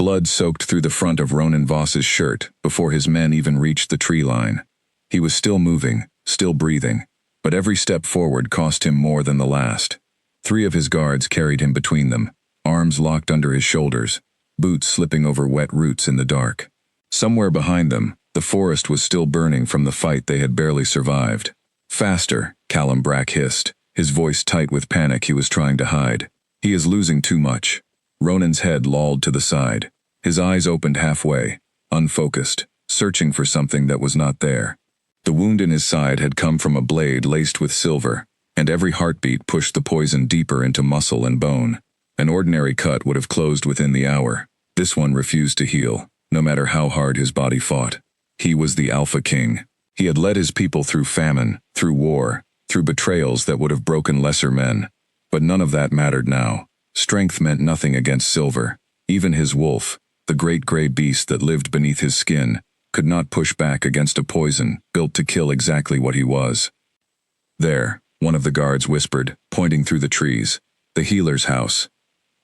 Blood soaked through the front of Ronan Voss's shirt before his men even reached the tree line. He was still moving, still breathing, but every step forward cost him more than the last. 3 of his guards carried him between them, arms locked under his shoulders, boots slipping over wet roots in the dark. Somewhere behind them, the forest was still burning from the fight they had barely survived. "Faster," Callum Brack hissed, his voice tight with panic he was trying to hide. "He is losing too much." Ronan's head lolled to the side. His eyes opened halfway, unfocused, searching for something that was not there. The wound in his side had come from a blade laced with silver, and every heartbeat pushed the poison deeper into muscle and bone. An ordinary cut would have closed within the hour. This one refused to heal, no matter how hard his body fought. He was the Alpha King. He had led his people through famine, through war, through betrayals that would have broken lesser men. But none of that mattered now. Strength meant nothing against Silver. Even his wolf, the great gray beast that lived beneath his skin, could not push back against a poison built to kill exactly what he was. "There," one of the guards whispered, pointing through the trees. "The healer's house."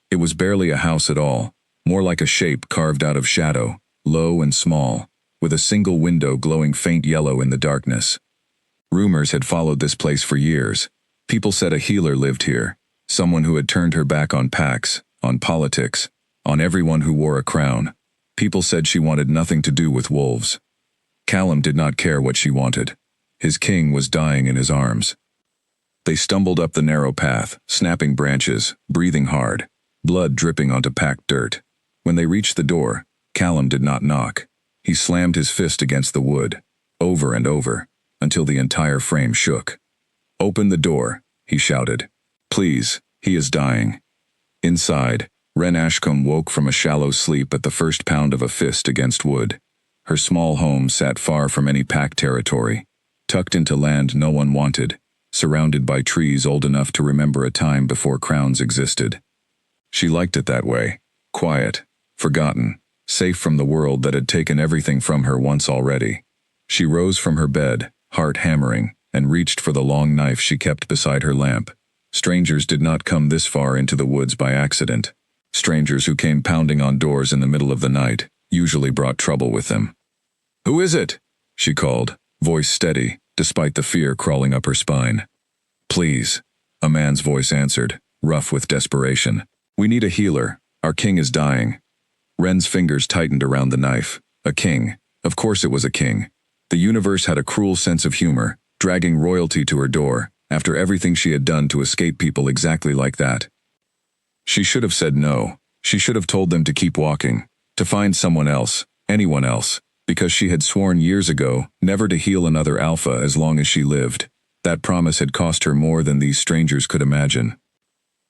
It was barely a house at all, more like a shape carved out of shadow, low and small, with a single window glowing faint yellow in the darkness. Rumors had followed this place for years. People said a healer lived here, someone who had turned her back on Pax, on politics, on everyone who wore a crown. People said she wanted nothing to do with wolves. Callum did not care what she wanted. His king was dying in his arms. They stumbled up the narrow path, snapping branches, breathing hard, blood dripping onto packed dirt. When they reached the door, Callum did not knock. He slammed his fist against the wood, over and over, until the entire frame shook. "Open the door," he shouted. "Please, he is dying." Inside, Ren Ashcombe woke from a shallow sleep at the first pound of a fist against wood. Her small home sat far from any pack territory, tucked into land no one wanted, surrounded by trees old enough to remember a time before crowns existed. She liked it that way, quiet, forgotten, safe from the world that had taken everything from her once already. She rose from her bed, heart hammering, and reached for the long knife she kept beside her lamp. Strangers did not come this far into the woods by accident. Strangers who came pounding on doors in the middle of the night usually brought trouble with them. "Who is it?" she called, voice steady, despite the fear crawling up her spine. "Please," a man's voice answered, rough with desperation. "We need a healer. Our king is dying." Ren's fingers tightened around the knife. A king. Of course it was a king. The universe had a cruel sense of humor, dragging royalty to her door, after everything she had done to escape people exactly like that. She should have said no. She should have told them to keep walking, to find someone else, anyone else, because she had sworn years ago never to heal another alpha as long as she lived. That promise had cost her more than these strangers could imagine.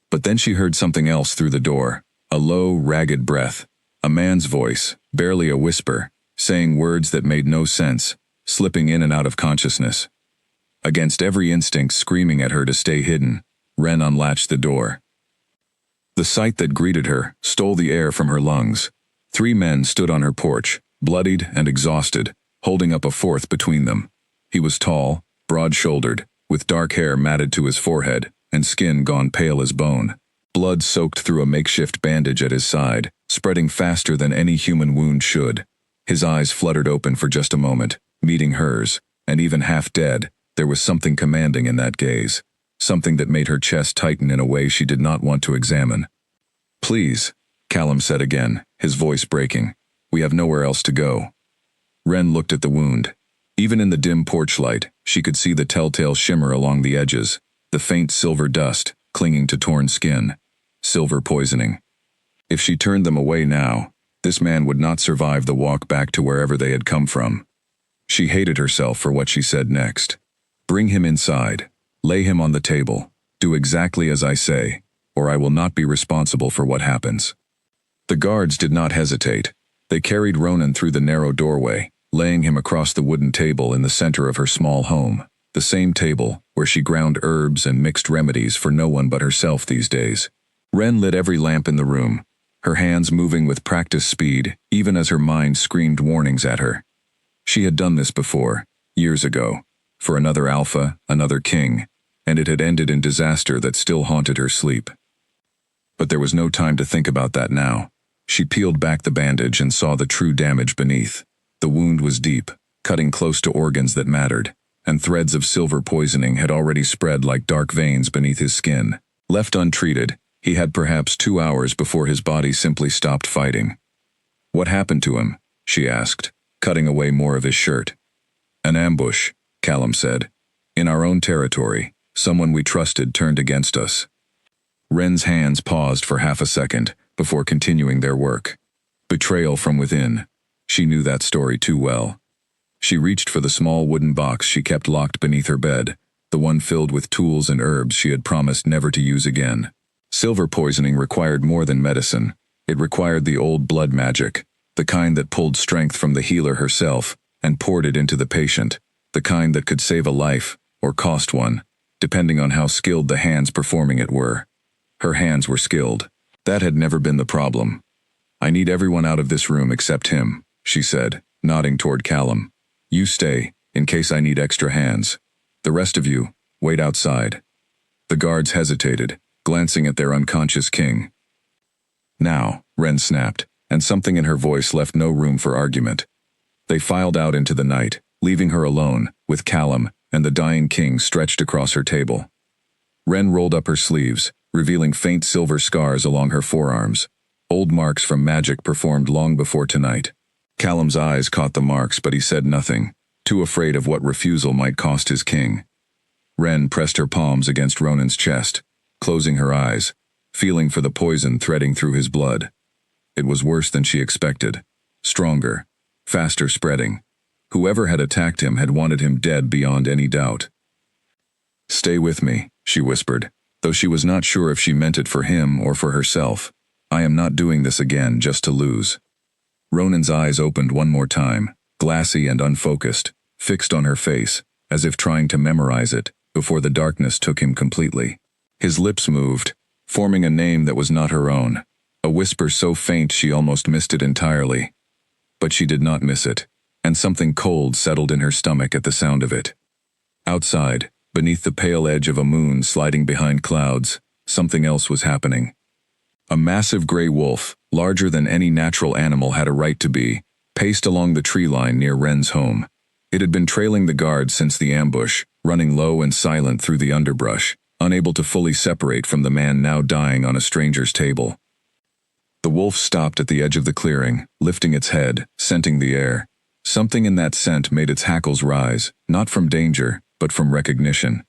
But then she heard something else through the door, a low, ragged breath, a man's voice, barely a whisper, saying words that made no sense, slipping in and out of consciousness. Against every instinct screaming at her to stay hidden, Ren unlatched the door. The sight that greeted her stole the air from her lungs. 3 men stood on her porch, bloodied and exhausted, holding up a fourth between them. He was tall, broad-shouldered, with dark hair matted to his forehead, and skin gone pale as bone. Blood soaked through a makeshift bandage at his side, spreading faster than any human wound should. His eyes fluttered open for just a moment, meeting hers, and even half dead, there was something commanding in that gaze. Something that made her chest tighten in a way she did not want to examine. "Please," Callum said again, his voice breaking. "We have nowhere else to go." Ren looked at the wound. Even in the dim porch light, she could see the telltale shimmer along the edges, the faint silver dust clinging to torn skin. Silver poisoning. If she turned them away now, this man would not survive the walk back to wherever they had come from. She hated herself for what she said next. "Bring him inside. Lay him on the table. Do exactly as I say, or I will not be responsible for what happens." The guards did not hesitate. They carried Ronan through the narrow doorway, laying him across the wooden table in the center of her small home, the same table where she ground herbs and mixed remedies for no one but herself these days. Ren lit every lamp in the room, her hands moving with practiced speed, even as her mind screamed warnings at her. She had done this before, years ago, for another alpha, another king, and it had ended in disaster that still haunted her sleep. But there was no time to think about that now. She peeled back the bandage and saw the true damage beneath. The wound was deep, cutting close to organs that mattered, and threads of silver poisoning had already spread like dark veins beneath his skin. Left untreated, he had perhaps 2 hours before his body simply stopped fighting. "What happened to him?" she asked, cutting away more of his shirt. "An ambush," Callum said. "In our own territory, someone we trusted turned against us." Wren's hands paused for half a second before continuing their work. Betrayal from within. She knew that story too well. She reached for the small wooden box she kept locked beneath her bed, the one filled with tools and herbs she had promised never to use again. Silver poisoning required more than medicine. It required the old blood magic, the kind that pulled strength from the healer herself and poured it into the patient, the kind that could save a life or cost one, depending on how skilled the hands performing it were. Her hands were skilled. That had never been the problem. "I need everyone out of this room except him," she said, nodding toward Callum. "You stay, in case I need extra hands. The rest of you, wait outside." The guards hesitated, glancing at their unconscious king. "Now," Wren snapped, and something in her voice left no room for argument. They filed out into the night, leaving her alone, with Callum and the dying king stretched across her table. Wren rolled up her sleeves, revealing faint silver scars along her forearms, old marks from magic performed long before tonight. Callum's eyes caught the marks, but he said nothing, too afraid of what refusal might cost his king. Wren pressed her palms against Ronan's chest, closing her eyes, feeling for the poison threading through his blood. It was worse than she expected. Stronger, faster spreading. Whoever had attacked him had wanted him dead beyond any doubt. "Stay with me," she whispered, though she was not sure if she meant it for him or for herself. "I am not doing this again just to lose." Ronan's eyes opened one more time, glassy and unfocused, fixed on her face, as if trying to memorize it, before the darkness took him completely. His lips moved, forming a name that was not her own, a whisper so faint she almost missed it entirely. But she did not miss it, and something cold settled in her stomach at the sound of it. Outside, beneath the pale edge of a moon sliding behind clouds, something else was happening. A massive gray wolf, larger than any natural animal had a right to be, paced along the tree line near Wren's home. It had been trailing the guards since the ambush, running low and silent through the underbrush, unable to fully separate from the man now dying on a stranger's table. The wolf stopped at the edge of the clearing, lifting its head, scenting the air. Something in that scent made its hackles rise, not from danger, but from recognition.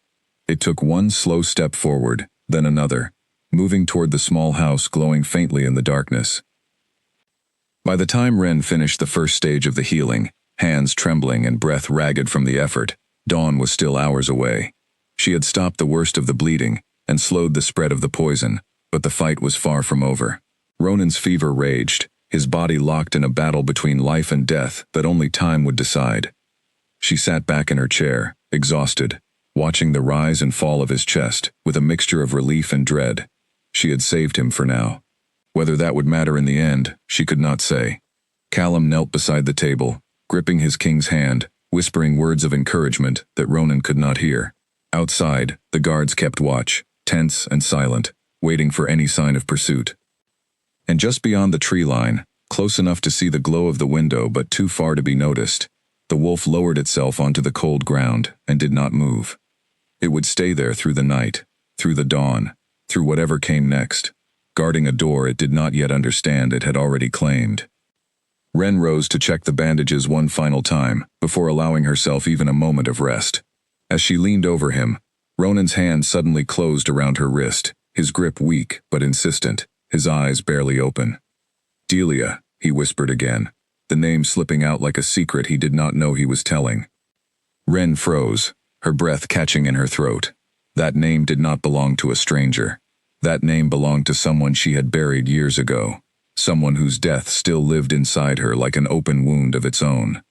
It took one slow step forward, then another, moving toward the small house glowing faintly in the darkness. By the time Wren finished the first stage of the healing, hands trembling and breath ragged from the effort, dawn was still hours away. She had stopped the worst of the bleeding and slowed the spread of the poison, but the fight was far from over. Ronan's fever raged, his body locked in a battle between life and death that only time would decide. She sat back in her chair, exhausted, watching the rise and fall of his chest with a mixture of relief and dread. She had saved him for now. Whether that would matter in the end, she could not say. Callum knelt beside the table, gripping his king's hand, whispering words of encouragement that Ronan could not hear. Outside, the guards kept watch, tense and silent, waiting for any sign of pursuit. And just beyond the tree line, close enough to see the glow of the window but too far to be noticed, the wolf lowered itself onto the cold ground and did not move. It would stay there through the night, through the dawn, through whatever came next, guarding a door it did not yet understand it had already claimed. Wren rose to check the bandages one final time, before allowing herself even a moment of rest. As she leaned over him, Ronan's hand suddenly closed around her wrist, his grip weak but insistent, his eyes barely open. "Delia," he whispered again, the name slipping out like a secret he did not know he was telling. Wren froze, her breath catching in her throat. That name did not belong to a stranger. That name belonged to someone she had buried years ago, someone whose death still lived inside her like an open wound of its own.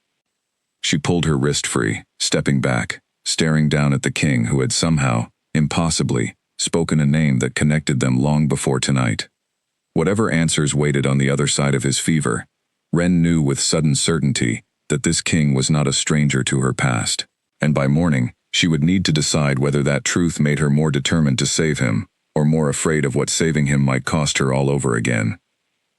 She pulled her wrist free, stepping back, staring down at the king who had somehow, impossibly, spoken a name that connected them long before tonight. Whatever answers waited on the other side of his fever, Wren knew with sudden certainty that this king was not a stranger to her past, and by morning, she would need to decide whether that truth made her more determined to save him, or more afraid of what saving him might cost her all over again.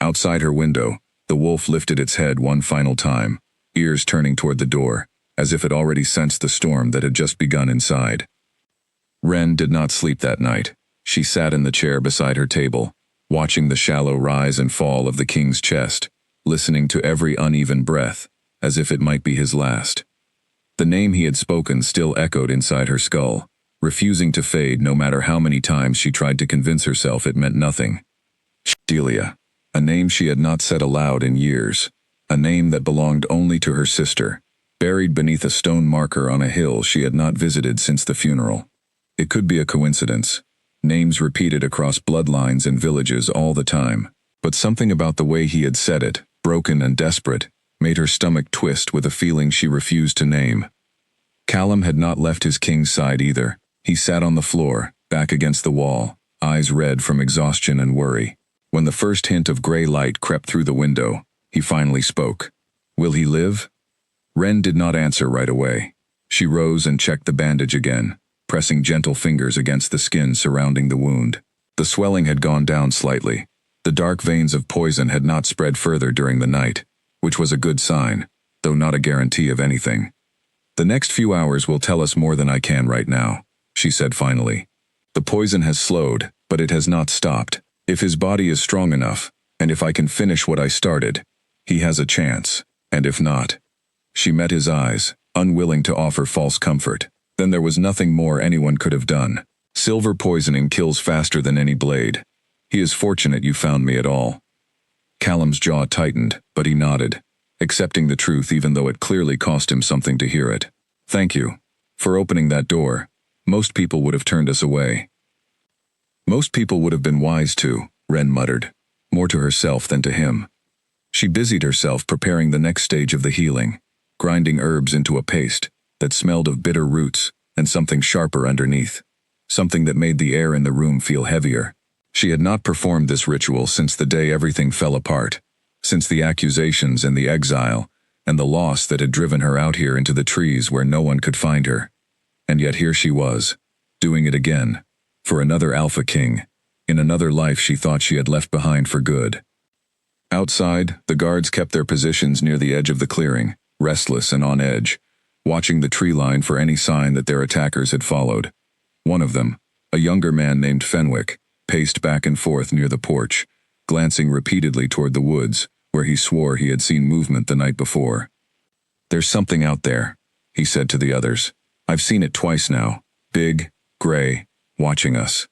Outside her window, the wolf lifted its head one final time, ears turning toward the door, as if it already sensed the storm that had just begun inside. Wren did not sleep that night. She sat in the chair beside her table, watching the shallow rise and fall of the king's chest, listening to every uneven breath, as if it might be his last. The name he had spoken still echoed inside her skull, refusing to fade no matter how many times she tried to convince herself it meant nothing. Delia, a name she had not said aloud in years, a name that belonged only to her sister, buried beneath a stone marker on a hill she had not visited since the funeral. It could be a coincidence. Names repeated across bloodlines and villages all the time, but something about the way he had said it, broken and desperate, made her stomach twist with a feeling she refused to name. Callum had not left his king's side either. He sat on the floor, back against the wall, eyes red from exhaustion and worry. When the first hint of gray light crept through the window, he finally spoke. "Will he live?" Wren did not answer right away. She rose and checked the bandage again, pressing gentle fingers against the skin surrounding the wound. The swelling had gone down slightly. The dark veins of poison had not spread further during the night, which was a good sign, though not a guarantee of anything. "The next few hours will tell us more than I can right now," she said finally. "The poison has slowed, but it has not stopped. If his body is strong enough, and if I can finish what I started, he has a chance, and if not..." She met his eyes, unwilling to offer false comfort. Then there was nothing more anyone could have done. "Silver poisoning kills faster than any blade. He is fortunate you found me at all." Callum's jaw tightened, but he nodded, accepting the truth even though it clearly cost him something to hear it. "Thank you for opening that door. Most people would have turned us away." "Most people would have been wise to," Wren muttered, more to herself than to him. She busied herself preparing the next stage of the healing, grinding herbs into a paste that smelled of bitter roots and something sharper underneath, something that made the air in the room feel heavier. She had not performed this ritual since the day everything fell apart, since the accusations and the exile, and the loss that had driven her out here into the trees where no one could find her. And yet here she was, doing it again, for another Alpha King, in another life she thought she had left behind for good. Outside, the guards kept their positions near the edge of the clearing, restless and on edge, watching the tree line for any sign that their attackers had followed. One of them, a younger man named Fenwick, paced back and forth near the porch, glancing repeatedly toward the woods, where he swore he had seen movement the night before. "There's something out there," he said to the others. "I've seen it twice now, big, gray, watching us."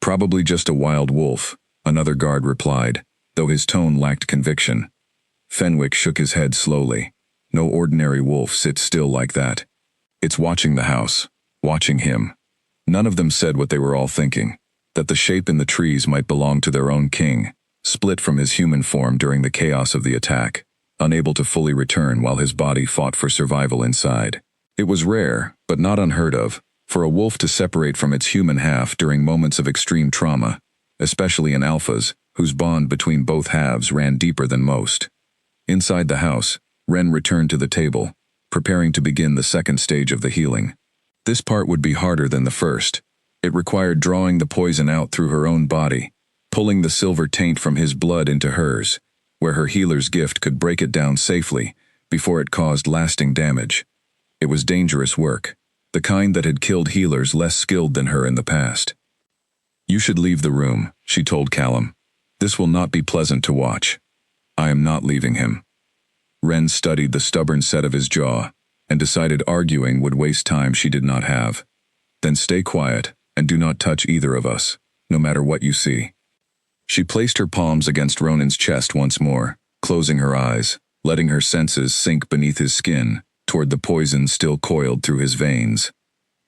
"Probably just a wild wolf," another guard replied, though his tone lacked conviction. Fenwick shook his head slowly. "No ordinary wolf sits still like that. It's watching the house, watching him." None of them said what they were all thinking, that the shape in the trees might belong to their own king, split from his human form during the chaos of the attack, unable to fully return while his body fought for survival inside. It was rare, but not unheard of, for a wolf to separate from its human half during moments of extreme trauma, especially in alphas, whose bond between both halves ran deeper than most. Inside the house, Wren returned to the table, preparing to begin the second stage of the healing. This part would be harder than the first. It required drawing the poison out through her own body, pulling the silver taint from his blood into hers, where her healer's gift could break it down safely before it caused lasting damage. It was dangerous work, the kind that had killed healers less skilled than her in the past. "You should leave the room," she told Callum. "This will not be pleasant to watch." "I am not leaving him." Wren studied the stubborn set of his jaw, and decided arguing would waste time she did not have. "Then stay quiet, and do not touch either of us, no matter what you see." She placed her palms against Ronan's chest once more, closing her eyes, letting her senses sink beneath his skin, toward the poison still coiled through his veins.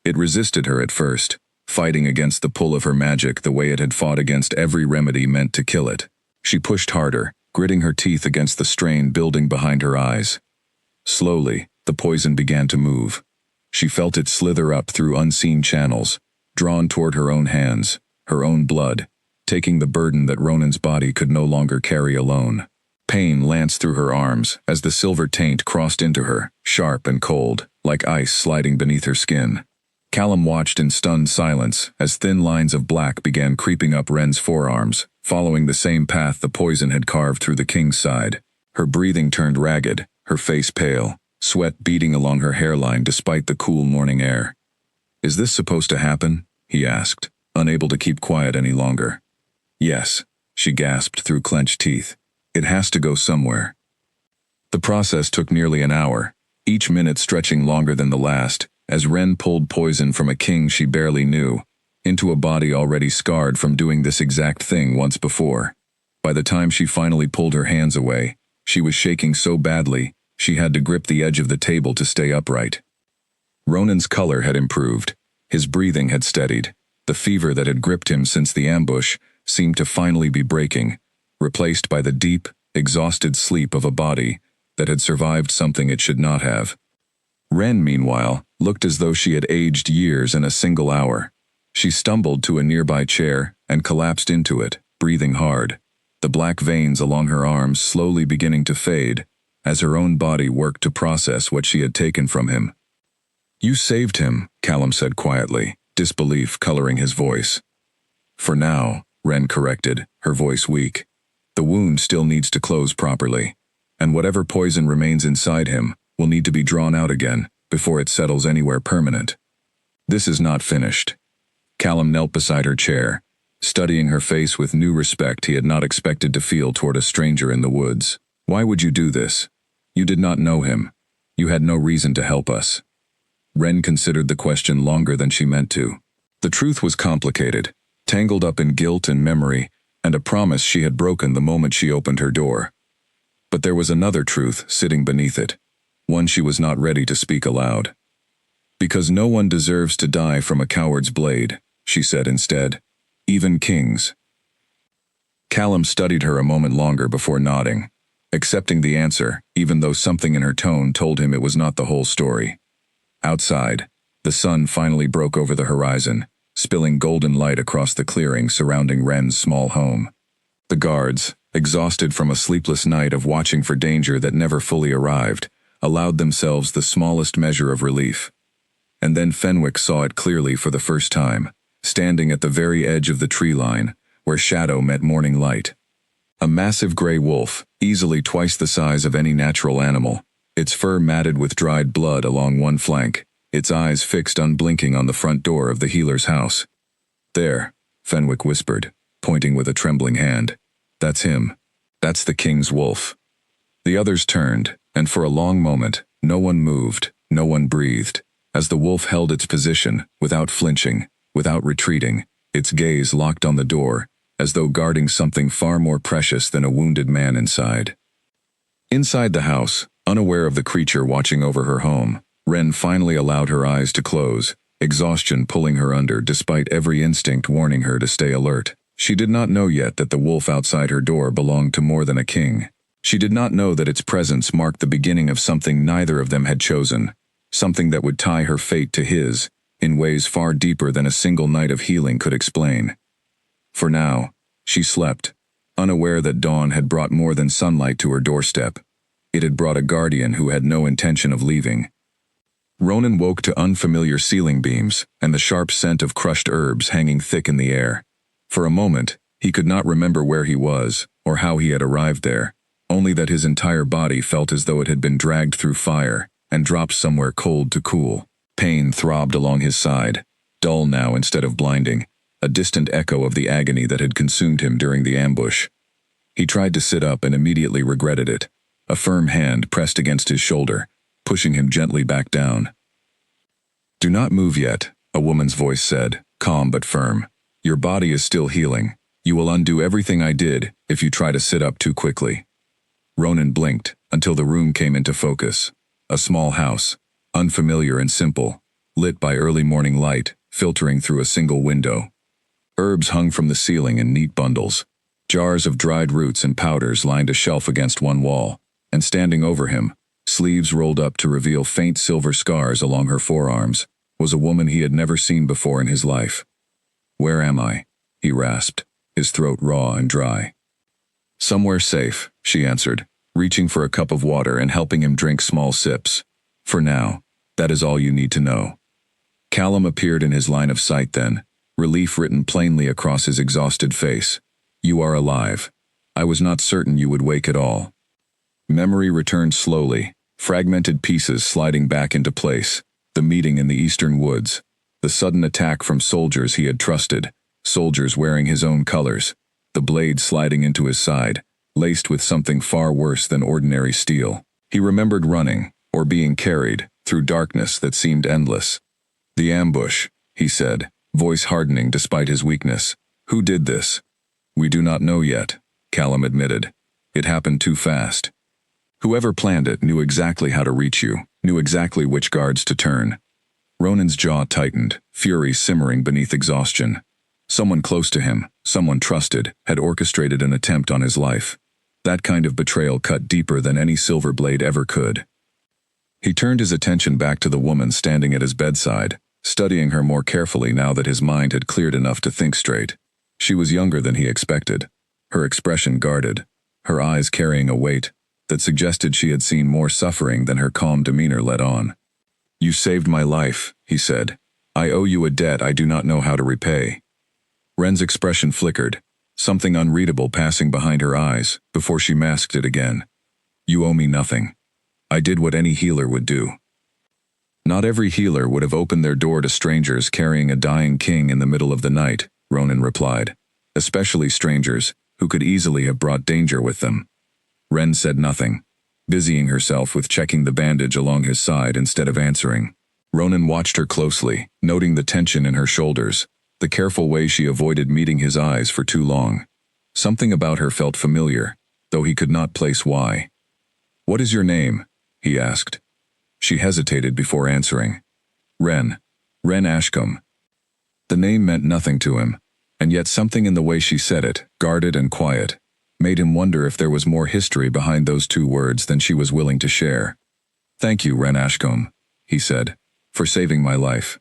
It resisted her at first, fighting against the pull of her magic the way it had fought against every remedy meant to kill it. She pushed harder, gritting her teeth against the strain building behind her eyes. Slowly, the poison began to move. She felt it slither up through unseen channels, drawn toward her own hands, her own blood, taking the burden that Ronan's body could no longer carry alone. Pain lanced through her arms as the silver taint crossed into her, sharp and cold, like ice sliding beneath her skin. Callum watched in stunned silence as thin lines of black began creeping up Wren's forearms, following the same path the poison had carved through the king's side. Her breathing turned ragged, her face pale, sweat beading along her hairline despite the cool morning air. "Is this supposed to happen?" he asked, unable to keep quiet any longer. "Yes," she gasped through clenched teeth. "It has to go somewhere." The process took nearly an hour, each minute stretching longer than the last, as Ren pulled poison from a king she barely knew, into a body already scarred from doing this exact thing once before. By the time she finally pulled her hands away, she was shaking so badly, she had to grip the edge of the table to stay upright. Ronan's color had improved. His breathing had steadied. The fever that had gripped him since the ambush seemed to finally be breaking, replaced by the deep, exhausted sleep of a body that had survived something it should not have. Ren, meanwhile, looked as though she had aged years in a single hour. She stumbled to a nearby chair and collapsed into it, breathing hard, the black veins along her arms slowly beginning to fade as her own body worked to process what she had taken from him. "You saved him," Callum said quietly, disbelief coloring his voice. "For now," Ren corrected, her voice weak. "The wound still needs to close properly, and whatever poison remains inside him will need to be drawn out again before it settles anywhere permanent. This is not finished." Callum knelt beside her chair, studying her face with new respect he had not expected to feel toward a stranger in the woods. "Why would you do this? You did not know him. You had no reason to help us." Ren considered the question longer than she meant to. The truth was complicated, tangled up in guilt and memory, and a promise she had broken the moment she opened her door. But there was another truth sitting beneath it, one she was not ready to speak aloud. "Because no one deserves to die from a coward's blade," she said instead. "Even kings." Callum studied her a moment longer before nodding, accepting the answer, even though something in her tone told him it was not the whole story. Outside, the sun finally broke over the horizon, spilling golden light across the clearing surrounding Ren's small home. The guards, exhausted from a sleepless night of watching for danger that never fully arrived, allowed themselves the smallest measure of relief. And then Fenwick saw it clearly for the first time, standing at the very edge of the tree line, where shadow met morning light. A massive gray wolf, easily twice the size of any natural animal, its fur matted with dried blood along one flank, its eyes fixed unblinking on the front door of the healer's house. "There," Fenwick whispered, pointing with a trembling hand. "That's him. That's the king's wolf." The others turned, and for a long moment, no one moved, no one breathed, as the wolf held its position, without flinching, without retreating, its gaze locked on the door, as though guarding something far more precious than a wounded man inside. Inside the house, unaware of the creature watching over her home, Ren finally allowed her eyes to close, exhaustion pulling her under despite every instinct warning her to stay alert. She did not know yet that the wolf outside her door belonged to more than a king. She did not know that its presence marked the beginning of something neither of them had chosen, something that would tie her fate to his, in ways far deeper than a single night of healing could explain. For now, she slept, unaware that dawn had brought more than sunlight to her doorstep. It had brought a guardian who had no intention of leaving. Ronan woke to unfamiliar ceiling beams and the sharp scent of crushed herbs hanging thick in the air. For a moment, he could not remember where he was or how he had arrived there, only that his entire body felt as though it had been dragged through fire and dropped somewhere cold to cool. Pain throbbed along his side, dull now instead of blinding, a distant echo of the agony that had consumed him during the ambush. He tried to sit up and immediately regretted it. A firm hand pressed against his shoulder, pushing him gently back down. "Do not move yet," a woman's voice said, calm but firm. "Your body is still healing. You will undo everything I did if you try to sit up too quickly." Ronan blinked until the room came into focus. A small house, unfamiliar and simple, lit by early morning light filtering through a single window. Herbs hung from the ceiling in neat bundles. Jars of dried roots and powders lined a shelf against one wall, and standing over him, sleeves rolled up to reveal faint silver scars along her forearms, was a woman he had never seen before in his life. "Where am I?" he rasped, his throat raw and dry. "Somewhere safe," she answered, reaching for a cup of water and helping him drink small sips. "For now, that is all you need to know." Callum appeared in his line of sight then, relief written plainly across his exhausted face. You are alive. I was not certain you would wake at all. Memory returned slowly, fragmented pieces sliding back into place. The meeting in the eastern woods. The sudden attack from soldiers he had trusted, soldiers wearing his own colors. The blade sliding into his side, laced with something far worse than ordinary steel. He remembered running, or being carried, through darkness that seemed endless. The ambush, he said, voice hardening despite his weakness. Who did this? We do not know yet, Callum admitted. It happened too fast. Whoever planned it knew exactly how to reach you, knew exactly which guards to turn. Ronan's jaw tightened, fury simmering beneath exhaustion. Someone close to him, someone trusted, had orchestrated an attempt on his life. That kind of betrayal cut deeper than any silver blade ever could. He turned his attention back to the woman standing at his bedside, studying her more carefully now that his mind had cleared enough to think straight. She was younger than he expected, her expression guarded, her eyes carrying a weight that suggested she had seen more suffering than her calm demeanor let on. You saved my life, he said. I owe you a debt I do not know how to repay. Ren's expression flickered, something unreadable passing behind her eyes, before she masked it again. You owe me nothing. I did what any healer would do. Not every healer would have opened their door to strangers carrying a dying king in the middle of the night, Ronan replied. Especially strangers, who could easily have brought danger with them. Ren said nothing, busying herself with checking the bandage along his side instead of answering. Ronan watched her closely, noting the tension in her shoulders, the careful way she avoided meeting his eyes for too long. Something about her felt familiar, though he could not place why. What is your name? He asked. She hesitated before answering. Ren Ashcombe. The name meant nothing to him, and yet something in the way she said it, guarded and quiet, made him wonder if there was more history behind those two words than she was willing to share. Thank you, Ren Ashcombe, he said, for saving my life.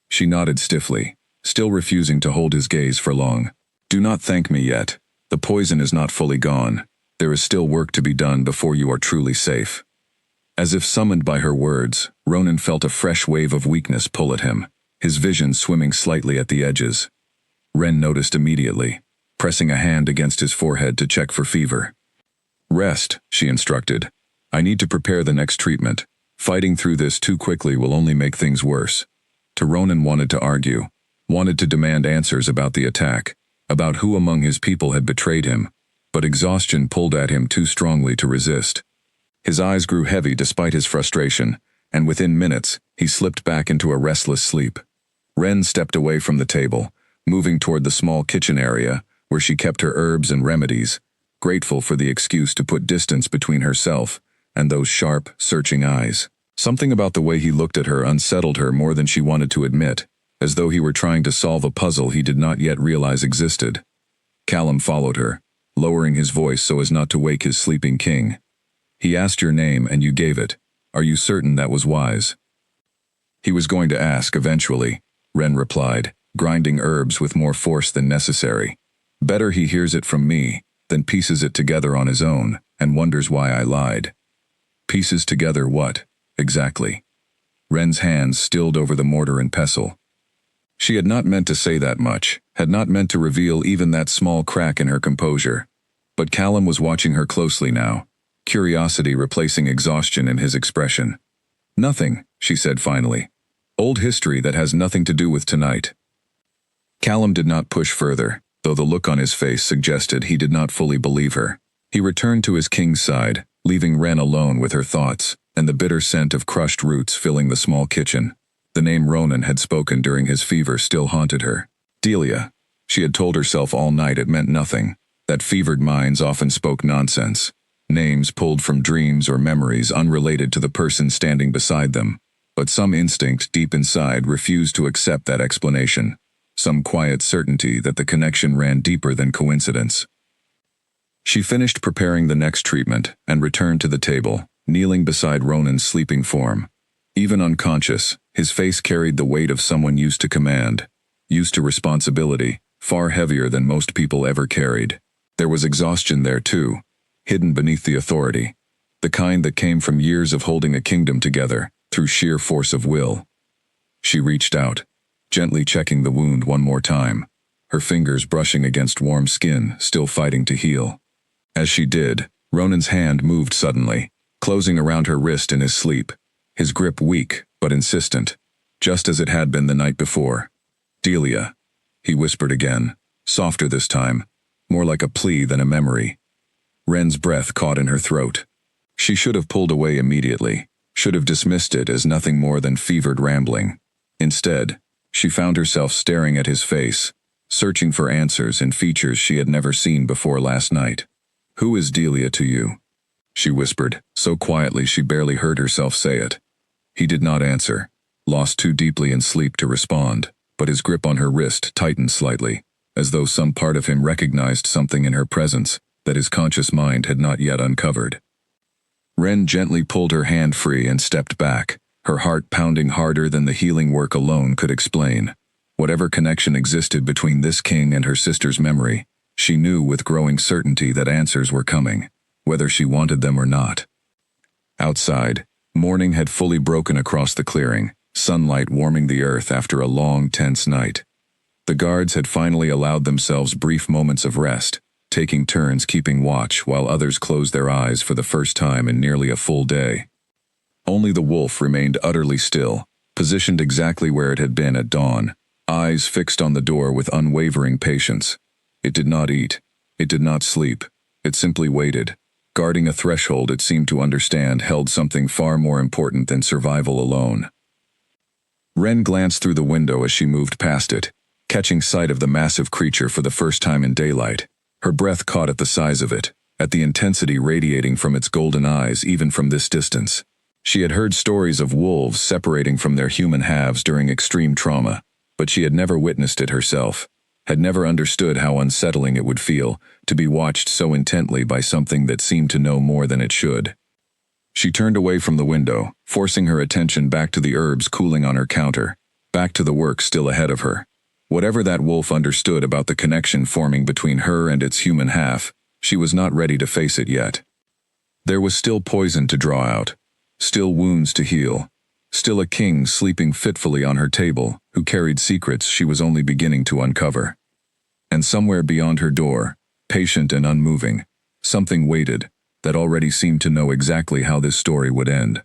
She nodded stiffly, still refusing to hold his gaze for long. Do not thank me yet. The poison is not fully gone. There is still work to be done before you are truly safe. As if summoned by her words, Ronan felt a fresh wave of weakness pull at him, his vision swimming slightly at the edges. Ren noticed immediately, pressing a hand against his forehead to check for fever. Rest, she instructed. I need to prepare the next treatment. Fighting through this too quickly will only make things worse. Ronan wanted to argue, wanted to demand answers about the attack, about who among his people had betrayed him, but exhaustion pulled at him too strongly to resist. His eyes grew heavy despite his frustration, and within minutes, he slipped back into a restless sleep. Ren stepped away from the table, moving toward the small kitchen area, where she kept her herbs and remedies, grateful for the excuse to put distance between herself and those sharp, searching eyes. Something about the way he looked at her unsettled her more than she wanted to admit, as though he were trying to solve a puzzle he did not yet realize existed. Callum followed her, lowering his voice so as not to wake his sleeping king. He asked your name and you gave it. Are you certain that was wise? He was going to ask eventually, Ren replied, grinding herbs with more force than necessary. Better he hears it from me, than pieces it together on his own, and wonders why I lied. Pieces together what, exactly? Ren's hands stilled over the mortar and pestle. She had not meant to say that much, had not meant to reveal even that small crack in her composure. But Callum was watching her closely now, curiosity replacing exhaustion in his expression. Nothing, she said finally. Old history that has nothing to do with tonight. Callum did not push further, though the look on his face suggested he did not fully believe her. He returned to his king's side, leaving Ren alone with her thoughts, and the bitter scent of crushed roots filling the small kitchen. The name Ronan had spoken during his fever still haunted her. Delia. She had told herself all night it meant nothing, that fevered minds often spoke nonsense. Names pulled from dreams or memories unrelated to the person standing beside them. But some instinct deep inside refused to accept that explanation. Some quiet certainty that the connection ran deeper than coincidence. She finished preparing the next treatment and returned to the table, kneeling beside Ronan's sleeping form. Even unconscious, his face carried the weight of someone used to command, used to responsibility, far heavier than most people ever carried. There was exhaustion there too, hidden beneath the authority, the kind that came from years of holding a kingdom together, through sheer force of will. She reached out, gently checking the wound one more time, her fingers brushing against warm skin, still fighting to heal. As she did, Ronan's hand moved suddenly, closing around her wrist in his sleep, his grip weak but insistent, just as it had been the night before. "Delia," he whispered again, softer this time, more like a plea than a memory. Ren's breath caught in her throat. She should have pulled away immediately, should have dismissed it as nothing more than fevered rambling. Instead, she found herself staring at his face, searching for answers in features she had never seen before last night. "Who is Delia to you?" she whispered, so quietly she barely heard herself say it. He did not answer, lost too deeply in sleep to respond, but his grip on her wrist tightened slightly, as though some part of him recognized something in her presence that his conscious mind had not yet uncovered. Ren gently pulled her hand free and stepped back, her heart pounding harder than the healing work alone could explain. Whatever connection existed between this king and her sister's memory, she knew with growing certainty that answers were coming, whether she wanted them or not. Outside, morning had fully broken across the clearing, sunlight warming the earth after a long, tense night. The guards had finally allowed themselves brief moments of rest, taking turns keeping watch while others closed their eyes for the first time in nearly a full day. Only the wolf remained utterly still, positioned exactly where it had been at dawn, eyes fixed on the door with unwavering patience. It did not eat. It did not sleep. It simply waited, guarding a threshold it seemed to understand held something far more important than survival alone. Ren glanced through the window as she moved past it, catching sight of the massive creature for the first time in daylight. Her breath caught at the size of it, at the intensity radiating from its golden eyes even from this distance. She had heard stories of wolves separating from their human halves during extreme trauma, but she had never witnessed it herself, had never understood how unsettling it would feel to be watched so intently by something that seemed to know more than it should. She turned away from the window, forcing her attention back to the herbs cooling on her counter, back to the work still ahead of her. Whatever that wolf understood about the connection forming between her and its human half, she was not ready to face it yet. There was still poison to draw out, still wounds to heal, still a king sleeping fitfully on her table who carried secrets she was only beginning to uncover. And somewhere beyond her door, patient and unmoving, something waited that already seemed to know exactly how this story would end.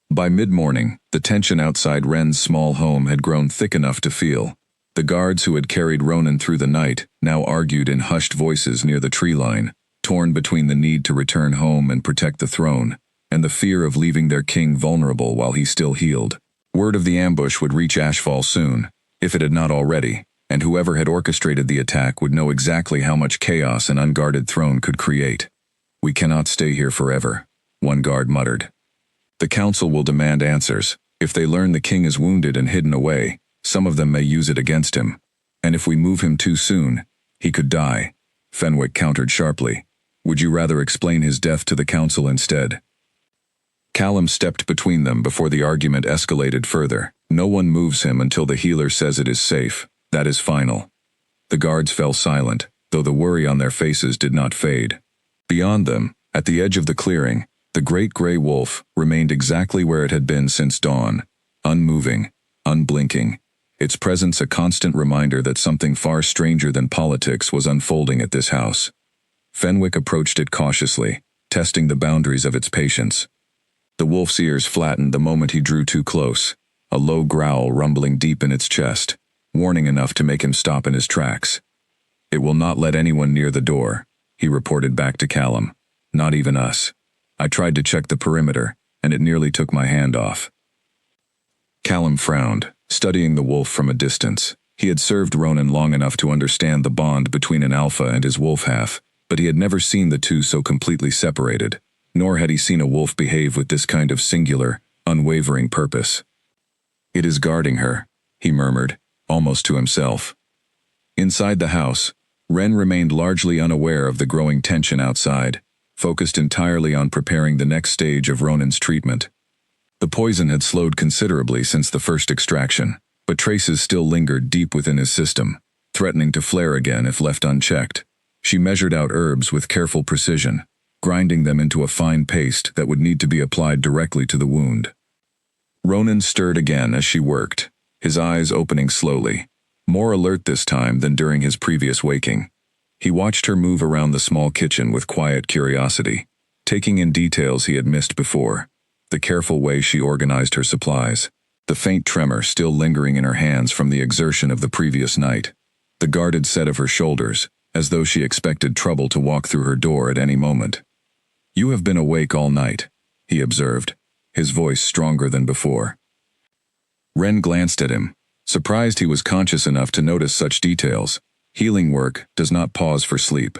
By mid-morning, the tension outside Ren's small home had grown thick enough to feel. The guards who had carried Ronan through the night now argued in hushed voices near the tree line, torn between the need to return home and protect the throne, and the fear of leaving their king vulnerable while he still healed. Word of the ambush would reach Ashfall soon, if it had not already, and whoever had orchestrated the attack would know exactly how much chaos an unguarded throne could create. "We cannot stay here forever," one guard muttered. "The council will demand answers. If they learn the king is wounded and hidden away, some of them may use it against him. And if we move him too soon, he could die," Fenwick countered sharply. "Would you rather explain his death to the council instead?" Callum stepped between them before the argument escalated further. "No one moves him until the healer says it is safe. That is final." The guards fell silent, though the worry on their faces did not fade. Beyond them, at the edge of the clearing, the great gray wolf remained exactly where it had been since dawn, unmoving, unblinking, its presence a constant reminder that something far stranger than politics was unfolding at this house. Fenwick approached it cautiously, testing the boundaries of its patience. The wolf's ears flattened the moment he drew too close, a low growl rumbling deep in its chest, warning enough to make him stop in his tracks. "It will not let anyone near the door," he reported back to Callum. "Not even us. I tried to check the perimeter, and it nearly took my hand off." Callum frowned, studying the wolf from a distance. He had served Ronan long enough to understand the bond between an alpha and his wolf half, but he had never seen the two so completely separated, nor had he seen a wolf behave with this kind of singular, unwavering purpose. "It is guarding her," he murmured, almost to himself. Inside the house, Ren remained largely unaware of the growing tension outside, focused entirely on preparing the next stage of Ronan's treatment. The poison had slowed considerably since the first extraction, but traces still lingered deep within his system, threatening to flare again if left unchecked. She measured out herbs with careful precision, grinding them into a fine paste that would need to be applied directly to the wound. Ronan stirred again as she worked, his eyes opening slowly, more alert this time than during his previous waking. He watched her move around the small kitchen with quiet curiosity, taking in details he had missed before, the careful way she organized her supplies, the faint tremor still lingering in her hands from the exertion of the previous night, the guarded set of her shoulders, as though she expected trouble to walk through her door at any moment. "You have been awake all night," he observed, his voice stronger than before. Ren glanced at him, surprised he was conscious enough to notice such details. Healing work does not pause for sleep.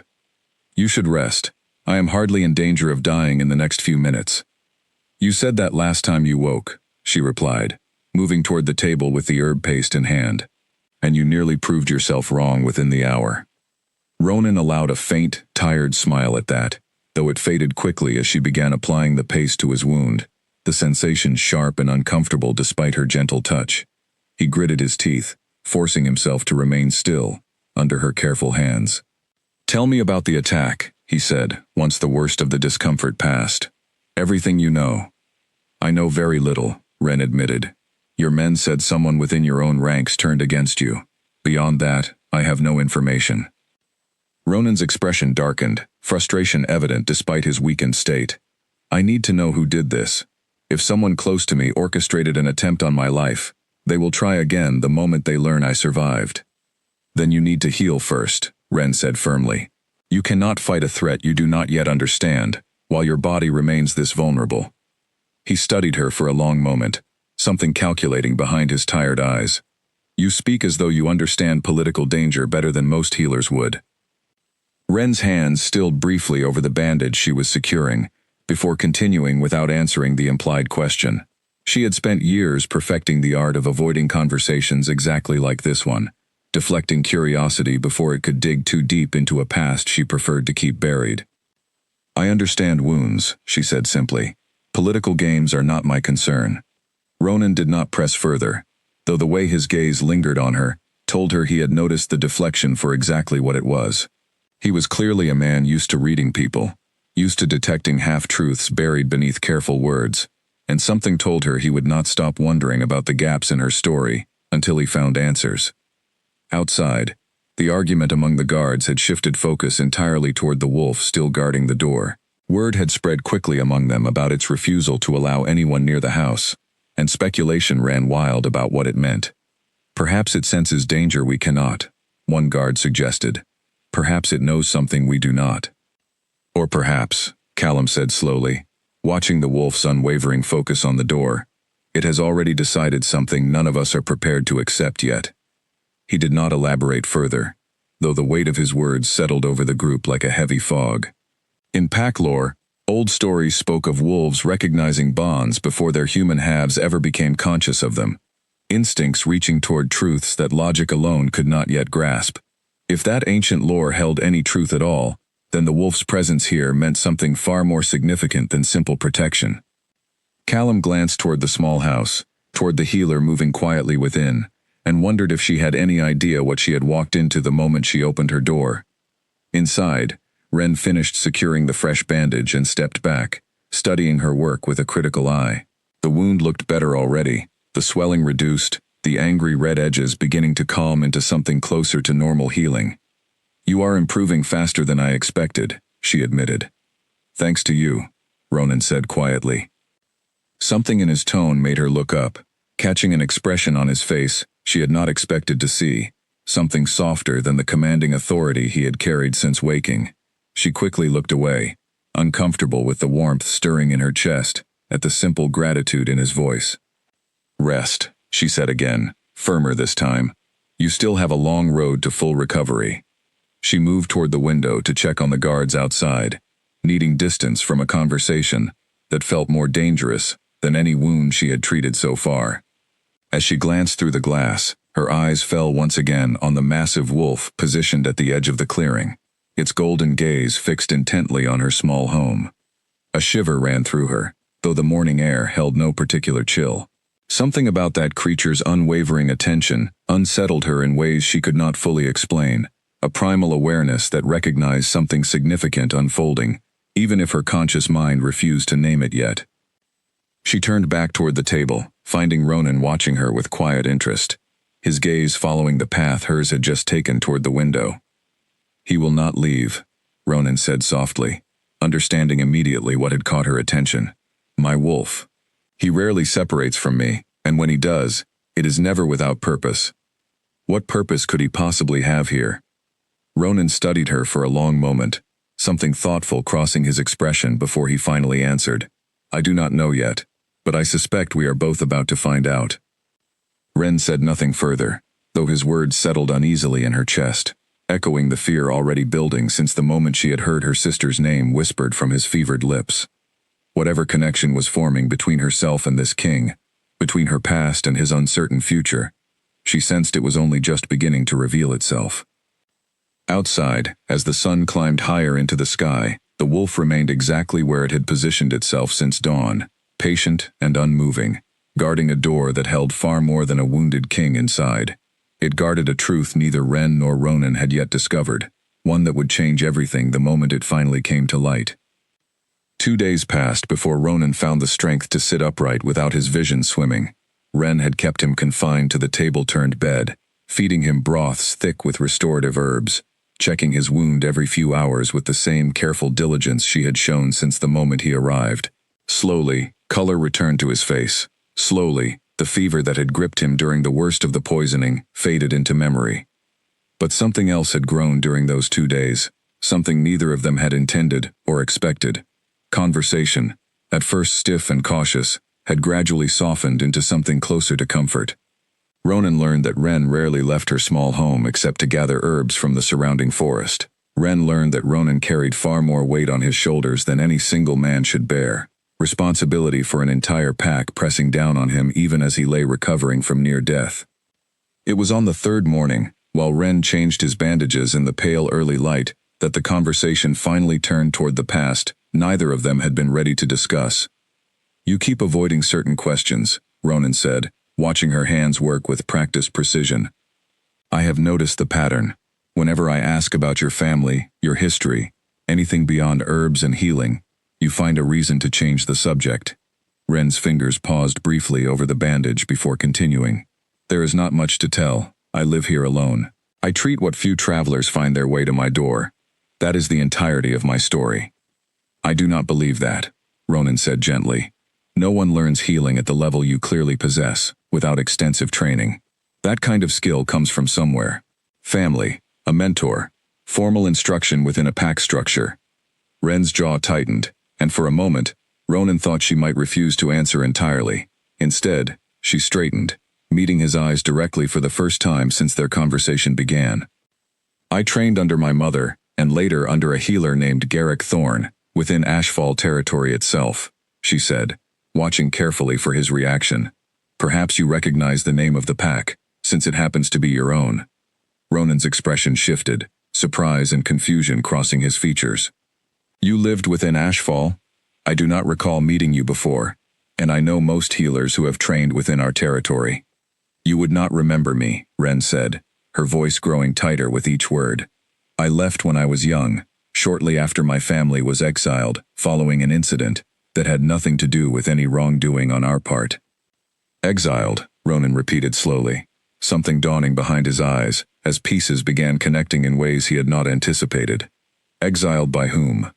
"You should rest. I am hardly in danger of dying in the next few minutes." "You said that last time you woke," she replied, moving toward the table with the herb paste in hand. "And you nearly proved yourself wrong within the hour." Ronan allowed a faint, tired smile at that, though it faded quickly as she began applying the paste to his wound, the sensation sharp and uncomfortable despite her gentle touch. He gritted his teeth, forcing himself to remain still, under her careful hands. "Tell me about the attack," he said, once the worst of the discomfort passed. "Everything you know." "I know very little," Ren admitted. "Your men said someone within your own ranks turned against you. Beyond that, I have no information." Ronan's expression darkened, frustration evident despite his weakened state. "I need to know who did this. If someone close to me orchestrated an attempt on my life, they will try again the moment they learn I survived." "Then you need to heal first," Ren said firmly. "You cannot fight a threat you do not yet understand, while your body remains this vulnerable." He studied her for a long moment, something calculating behind his tired eyes. "You speak as though you understand political danger better than most healers would." Ren's hands stilled briefly over the bandage she was securing, before continuing without answering the implied question. She had spent years perfecting the art of avoiding conversations exactly like this one, deflecting curiosity before it could dig too deep into a past she preferred to keep buried. "I understand wounds," she said simply. "Political games are not my concern." Ronan did not press further, though the way his gaze lingered on her told her he had noticed the deflection for exactly what it was. He was clearly a man used to reading people, used to detecting half-truths buried beneath careful words, and something told her he would not stop wondering about the gaps in her story until he found answers. Outside, the argument among the guards had shifted focus entirely toward the wolf still guarding the door. Word had spread quickly among them about its refusal to allow anyone near the house, and speculation ran wild about what it meant. "Perhaps it senses danger we cannot," one guard suggested. "Perhaps it knows something we do not." "Or perhaps," Callum said slowly, watching the wolf's unwavering focus on the door, "it has already decided something none of us are prepared to accept yet." He did not elaborate further, though the weight of his words settled over the group like a heavy fog. In pack lore, old stories spoke of wolves recognizing bonds before their human halves ever became conscious of them, instincts reaching toward truths that logic alone could not yet grasp. If that ancient lore held any truth at all, then the wolf's presence here meant something far more significant than simple protection. Callum glanced toward the small house, toward the healer moving quietly within, and wondered if she had any idea what she had walked into the moment she opened her door. Inside, Ren finished securing the fresh bandage and stepped back, studying her work with a critical eye. The wound looked better already, the swelling reduced, the angry red edges beginning to calm into something closer to normal healing. "You are improving faster than I expected," she admitted. "Thanks to you," Ronan said quietly. Something in his tone made her look up, catching an expression on his face she had not expected to see, something softer than the commanding authority he had carried since waking. She quickly looked away, uncomfortable with the warmth stirring in her chest, at the simple gratitude in his voice. "Rest," she said again, firmer this time. "You still have a long road to full recovery." She moved toward the window to check on the guards outside, needing distance from a conversation that felt more dangerous than any wound she had treated so far. As she glanced through the glass, her eyes fell once again on the massive wolf positioned at the edge of the clearing, its golden gaze fixed intently on her small home. A shiver ran through her, though the morning air held no particular chill. Something about that creature's unwavering attention unsettled her in ways she could not fully explain, a primal awareness that recognized something significant unfolding, even if her conscious mind refused to name it yet. She turned back toward the table, finding Ronan watching her with quiet interest. his gaze following the path hers had just taken toward the window. "He will not leave," Ronan said softly, understanding immediately what had caught her attention. "My wolf. He rarely separates from me, and when he does, it is never without purpose." What purpose could he possibly have here? Ronan studied her for a long moment, something thoughtful crossing his expression before he finally answered, "I do not know yet, but I suspect we are both about to find out." Ren said nothing further, though his words settled uneasily in her chest, echoing the fear already building since the moment she had heard her sister's name whispered from his fevered lips. Whatever connection was forming between herself and this king, between her past and his uncertain future, she sensed it was only just beginning to reveal itself. Outside, as the sun climbed higher into the sky, the wolf remained exactly where it had positioned itself since dawn, patient and unmoving, guarding a door that held far more than a wounded king inside. It guarded a truth neither Ren nor Ronan had yet discovered, one that would change everything the moment it finally came to light. 2 days passed before Ronan found the strength to sit upright without his vision swimming. Ren had kept him confined to the table-turned bed, feeding him broths thick with restorative herbs, checking his wound every few hours with the same careful diligence she had shown since the moment he arrived. Slowly, color returned to his face. Slowly, the fever that had gripped him during the worst of the poisoning faded into memory. But something else had grown during those 2 days, something neither of them had intended or expected. Conversation, at first stiff and cautious, had gradually softened into something closer to comfort. Ronan learned that Ren rarely left her small home except to gather herbs from the surrounding forest. Ren learned that Ronan carried far more weight on his shoulders than any single man should bear, responsibility for an entire pack pressing down on him even as he lay recovering from near death. It was on the 3rd morning, while Ren changed his bandages in the pale early light, that the conversation finally turned toward the past neither of them had been ready to discuss. "You keep avoiding certain questions," Ronan said, watching her hands work with practiced precision. "I have noticed the pattern. Whenever I ask about your family, your history, anything beyond herbs and healing, you find a reason to change the subject." Ren's fingers paused briefly over the bandage before continuing. "There is not much to tell. I live here alone. I treat what few travelers find their way to my door. That is the entirety of my story." "I do not believe that," Ronan said gently. "No one learns healing at the level you clearly possess, without extensive training. That kind of skill comes from somewhere. Family, a mentor, formal instruction within a pack structure." Ren's jaw tightened, and for a moment, Ronan thought she might refuse to answer entirely. Instead, she straightened, meeting his eyes directly for the first time since their conversation began. "I trained under my mother, and later under a healer named Garrick Thorne, within Ashfall territory itself," she said, watching carefully for his reaction. "Perhaps you recognize the name of the pack, since it happens to be your own." Ronan's expression shifted, surprise and confusion crossing his features. "You lived within Ashfall? I do not recall meeting you before, and I know most healers who have trained within our territory." "You would not remember me," Ren said, her voice growing tighter with each word. "I left when I was young, shortly after my family was exiled, following an incident that had nothing to do with any wrongdoing on our part." "Exiled," Ronan repeated slowly, something dawning behind his eyes, as pieces began connecting in ways he had not anticipated. "Exiled by whom?"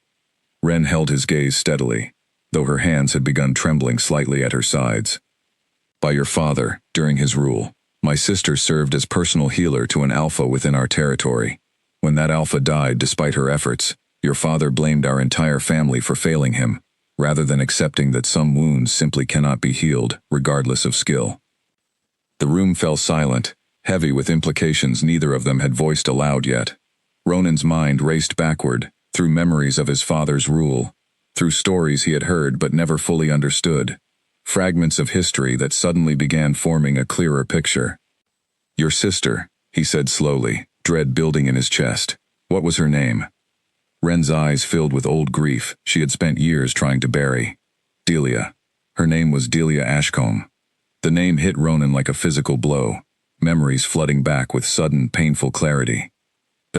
Ren held his gaze steadily, though her hands had begun trembling slightly at her sides. "By your father, during his rule. My sister served as personal healer to an alpha within our territory. When that alpha died despite her efforts, your father blamed our entire family for failing him, rather than accepting that some wounds simply cannot be healed, regardless of skill." The room fell silent, heavy with implications neither of them had voiced aloud yet. Ronan's mind raced backward, through memories of his father's rule, through stories he had heard but never fully understood, fragments of history that suddenly began forming a clearer picture. "Your sister," he said slowly, dread building in his chest. "What was her name?" Ren's eyes filled with old grief she had spent years trying to bury. "Delia. Her name was Delia Ashcombe." The name hit Ronan like a physical blow, memories flooding back with sudden, painful clarity.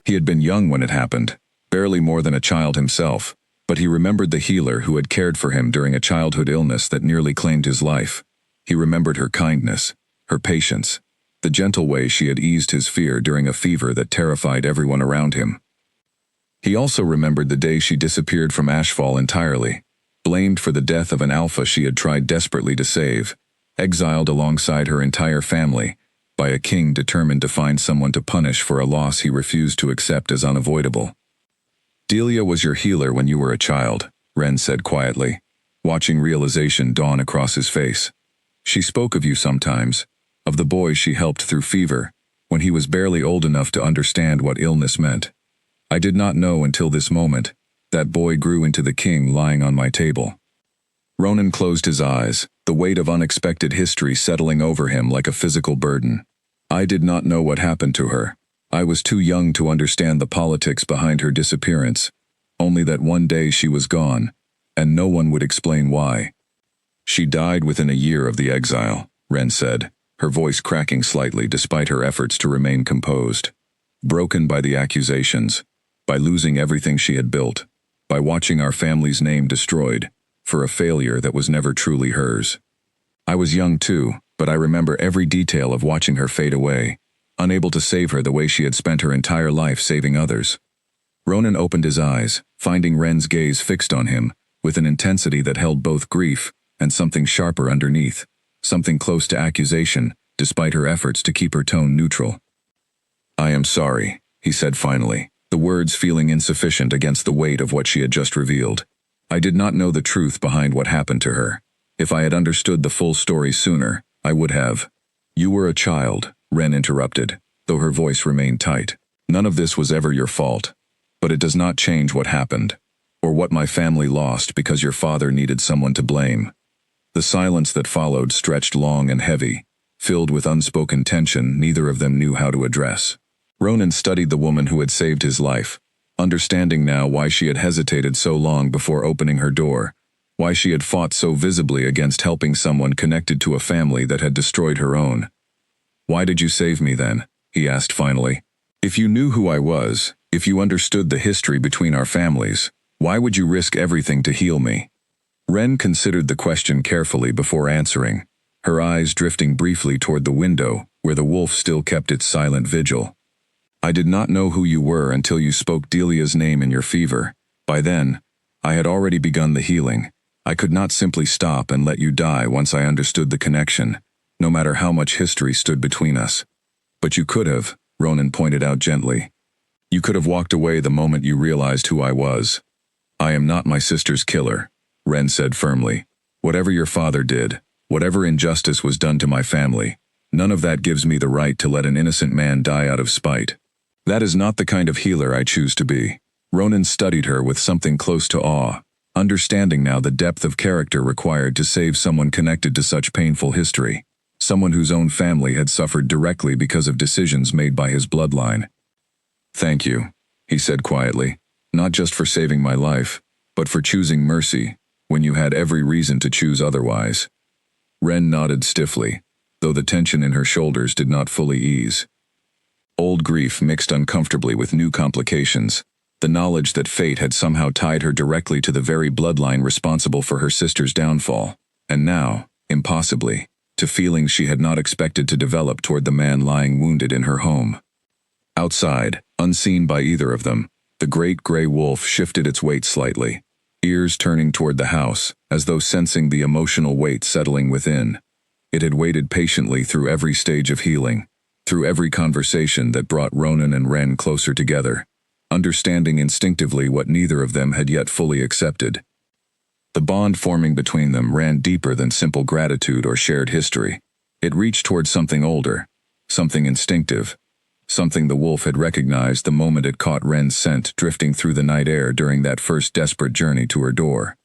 He had been young when it happened, barely more than a child himself, but he remembered the healer who had cared for him during a childhood illness that nearly claimed his life. He remembered her kindness, her patience, the gentle way she had eased his fear during a fever that terrified everyone around him. He also remembered the day she disappeared from Ashfall entirely, blamed for the death of an alpha she had tried desperately to save, exiled alongside her entire family, by a king determined to find someone to punish for a loss he refused to accept as unavoidable. "Delia was your healer when you were a child," Ren said quietly, watching realization dawn across his face. "She spoke of you sometimes, of the boy she helped through fever, when he was barely old enough to understand what illness meant. I did not know until this moment. That boy grew into the king lying on my table." Ronan closed his eyes, the weight of unexpected history settling over him like a physical burden. "I did not know what happened to her. I was too young to understand the politics behind her disappearance, only that one day she was gone, and no one would explain why." "She died within a year of the exile," Ren said, her voice cracking slightly despite her efforts to remain composed. "Broken by the accusations, by losing everything she had built, by watching our family's name destroyed, for a failure that was never truly hers. I was young too, but I remember every detail of watching her fade away, unable to save her the way she had spent her entire life saving others." Ronan opened his eyes, finding Ren's gaze fixed on him, with an intensity that held both grief and something sharper underneath, something close to accusation, despite her efforts to keep her tone neutral. "I am sorry," he said finally, the words feeling insufficient against the weight of what she had just revealed. "I did not know the truth behind what happened to her. If I had understood the full story sooner, I would have." "You were a child," Ren interrupted, though her voice remained tight. "None of this was ever your fault. But it does not change what happened, or what my family lost because your father needed someone to blame." The silence that followed stretched long and heavy, filled with unspoken tension neither of them knew how to address. Ronan studied the woman who had saved his life, understanding now why she had hesitated so long before opening her door, why she had fought so visibly against helping someone connected to a family that had destroyed her own. "Why did you save me then?" he asked finally. "If you knew who I was, if you understood the history between our families, why would you risk everything to heal me?" Ren considered the question carefully before answering, her eyes drifting briefly toward the window where the wolf still kept its silent vigil. "I did not know who you were until you spoke Delia's name in your fever. By then, I had already begun the healing. I could not simply stop and let you die once I understood the connection, no matter how much history stood between us." "But you could have," Ronan pointed out gently. "You could have walked away the moment you realized who I was." "I am not my sister's killer," Ren said firmly. "Whatever your father did, whatever injustice was done to my family, none of that gives me the right to let an innocent man die out of spite. That is not the kind of healer I choose to be." Ronan studied her with something close to awe, understanding now the depth of character required to save someone connected to such painful history, someone whose own family had suffered directly because of decisions made by his bloodline. "Thank you," he said quietly, "not just for saving my life, but for choosing mercy when you had every reason to choose otherwise." Ren nodded stiffly, though the tension in her shoulders did not fully ease. Old grief mixed uncomfortably with new complications, the knowledge that fate had somehow tied her directly to the very bloodline responsible for her sister's downfall, and now, impossibly, to feelings she had not expected to develop toward the man lying wounded in her home. Outside, unseen by either of them, the great gray wolf shifted its weight slightly, ears turning toward the house, as though sensing the emotional weight settling within. It had waited patiently through every stage of healing, through every conversation that brought Ronan and Ren closer together, understanding instinctively what neither of them had yet fully accepted. The bond forming between them ran deeper than simple gratitude or shared history. It reached toward something older, something instinctive, something the wolf had recognized the moment it caught Ren's scent drifting through the night air during that first desperate journey to her door.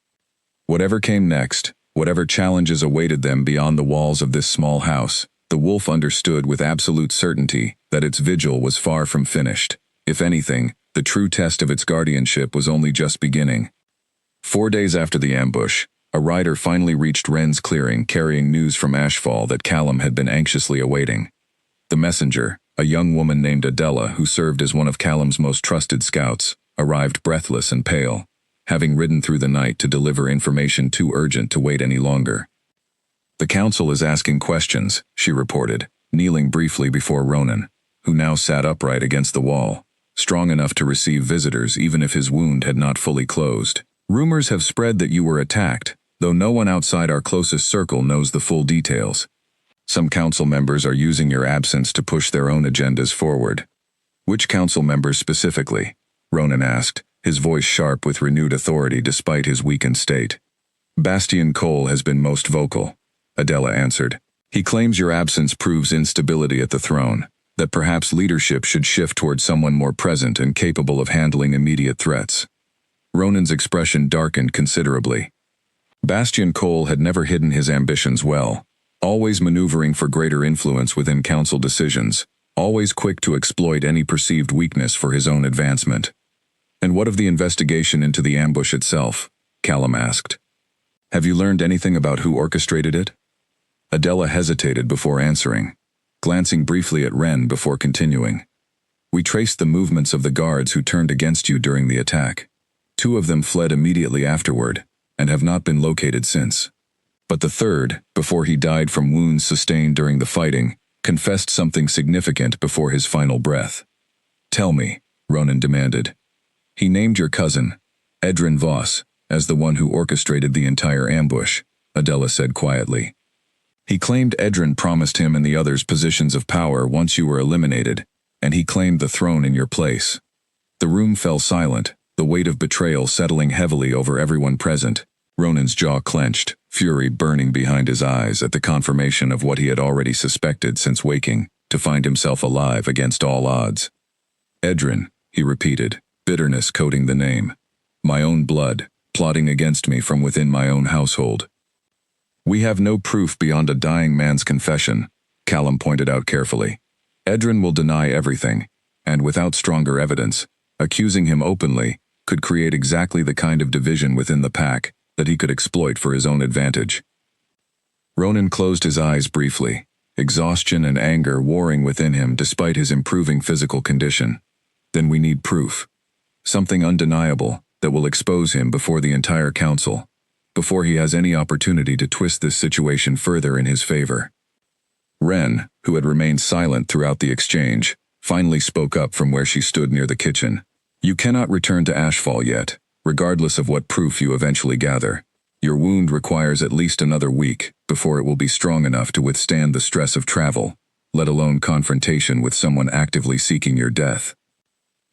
Whatever came next, whatever challenges awaited them beyond the walls of this small house, the wolf understood with absolute certainty that its vigil was far from finished. If anything, the true test of its guardianship was only just beginning. 4 days after the ambush, a rider finally reached Ren's clearing carrying news from Ashfall that Callum had been anxiously awaiting. The messenger, a young woman named Adela who served as one of Callum's most trusted scouts, arrived breathless and pale, having ridden through the night to deliver information too urgent to wait any longer. "The council is asking questions," she reported, kneeling briefly before Ronan, who now sat upright against the wall, strong enough to receive visitors even if his wound had not fully closed. Rumors have spread that you were attacked, though no one outside our closest circle knows the full details. Some council members are using your absence to push their own agendas forward. Which council members specifically? Ronan asked, his voice sharp with renewed authority despite his weakened state. Bastian Cole has been most vocal, Adela answered. He claims your absence proves instability at the throne, that perhaps leadership should shift toward someone more present and capable of handling immediate threats. Ronan's expression darkened considerably. Bastian Cole had never hidden his ambitions well, always maneuvering for greater influence within council decisions, always quick to exploit any perceived weakness for his own advancement. And what of the investigation into the ambush itself? Callum asked. Have you learned anything about who orchestrated it? Adela hesitated before answering, glancing briefly at Ren before continuing. We traced the movements of the guards who turned against you during the attack. 2 of them fled immediately afterward, and have not been located since. But the third, before he died from wounds sustained during the fighting, confessed something significant before his final breath. Tell me, Ronan demanded. He named your cousin, Edrin Voss, as the one who orchestrated the entire ambush, Adela said quietly. He claimed Edrin promised him and the others positions of power once you were eliminated, and he claimed the throne in your place. The room fell silent, the weight of betrayal settling heavily over everyone present. Ronan's jaw clenched, fury burning behind his eyes at the confirmation of what he had already suspected since waking, to find himself alive against all odds. Edrin, he repeated, bitterness coating the name. My own blood, plotting against me from within my own household. We have no proof beyond a dying man's confession, Callum pointed out carefully. Edrin will deny everything, and without stronger evidence, accusing him openly could create exactly the kind of division within the pack that he could exploit for his own advantage. Ronan closed his eyes briefly, exhaustion and anger warring within him despite his improving physical condition. Then we need proof. Something undeniable that will expose him before the entire council, before he has any opportunity to twist this situation further in his favor. Ren, who had remained silent throughout the exchange, finally spoke up from where she stood near the kitchen. You cannot return to Ashfall yet, regardless of what proof you eventually gather. Your wound requires at least another week before it will be strong enough to withstand the stress of travel, let alone confrontation with someone actively seeking your death.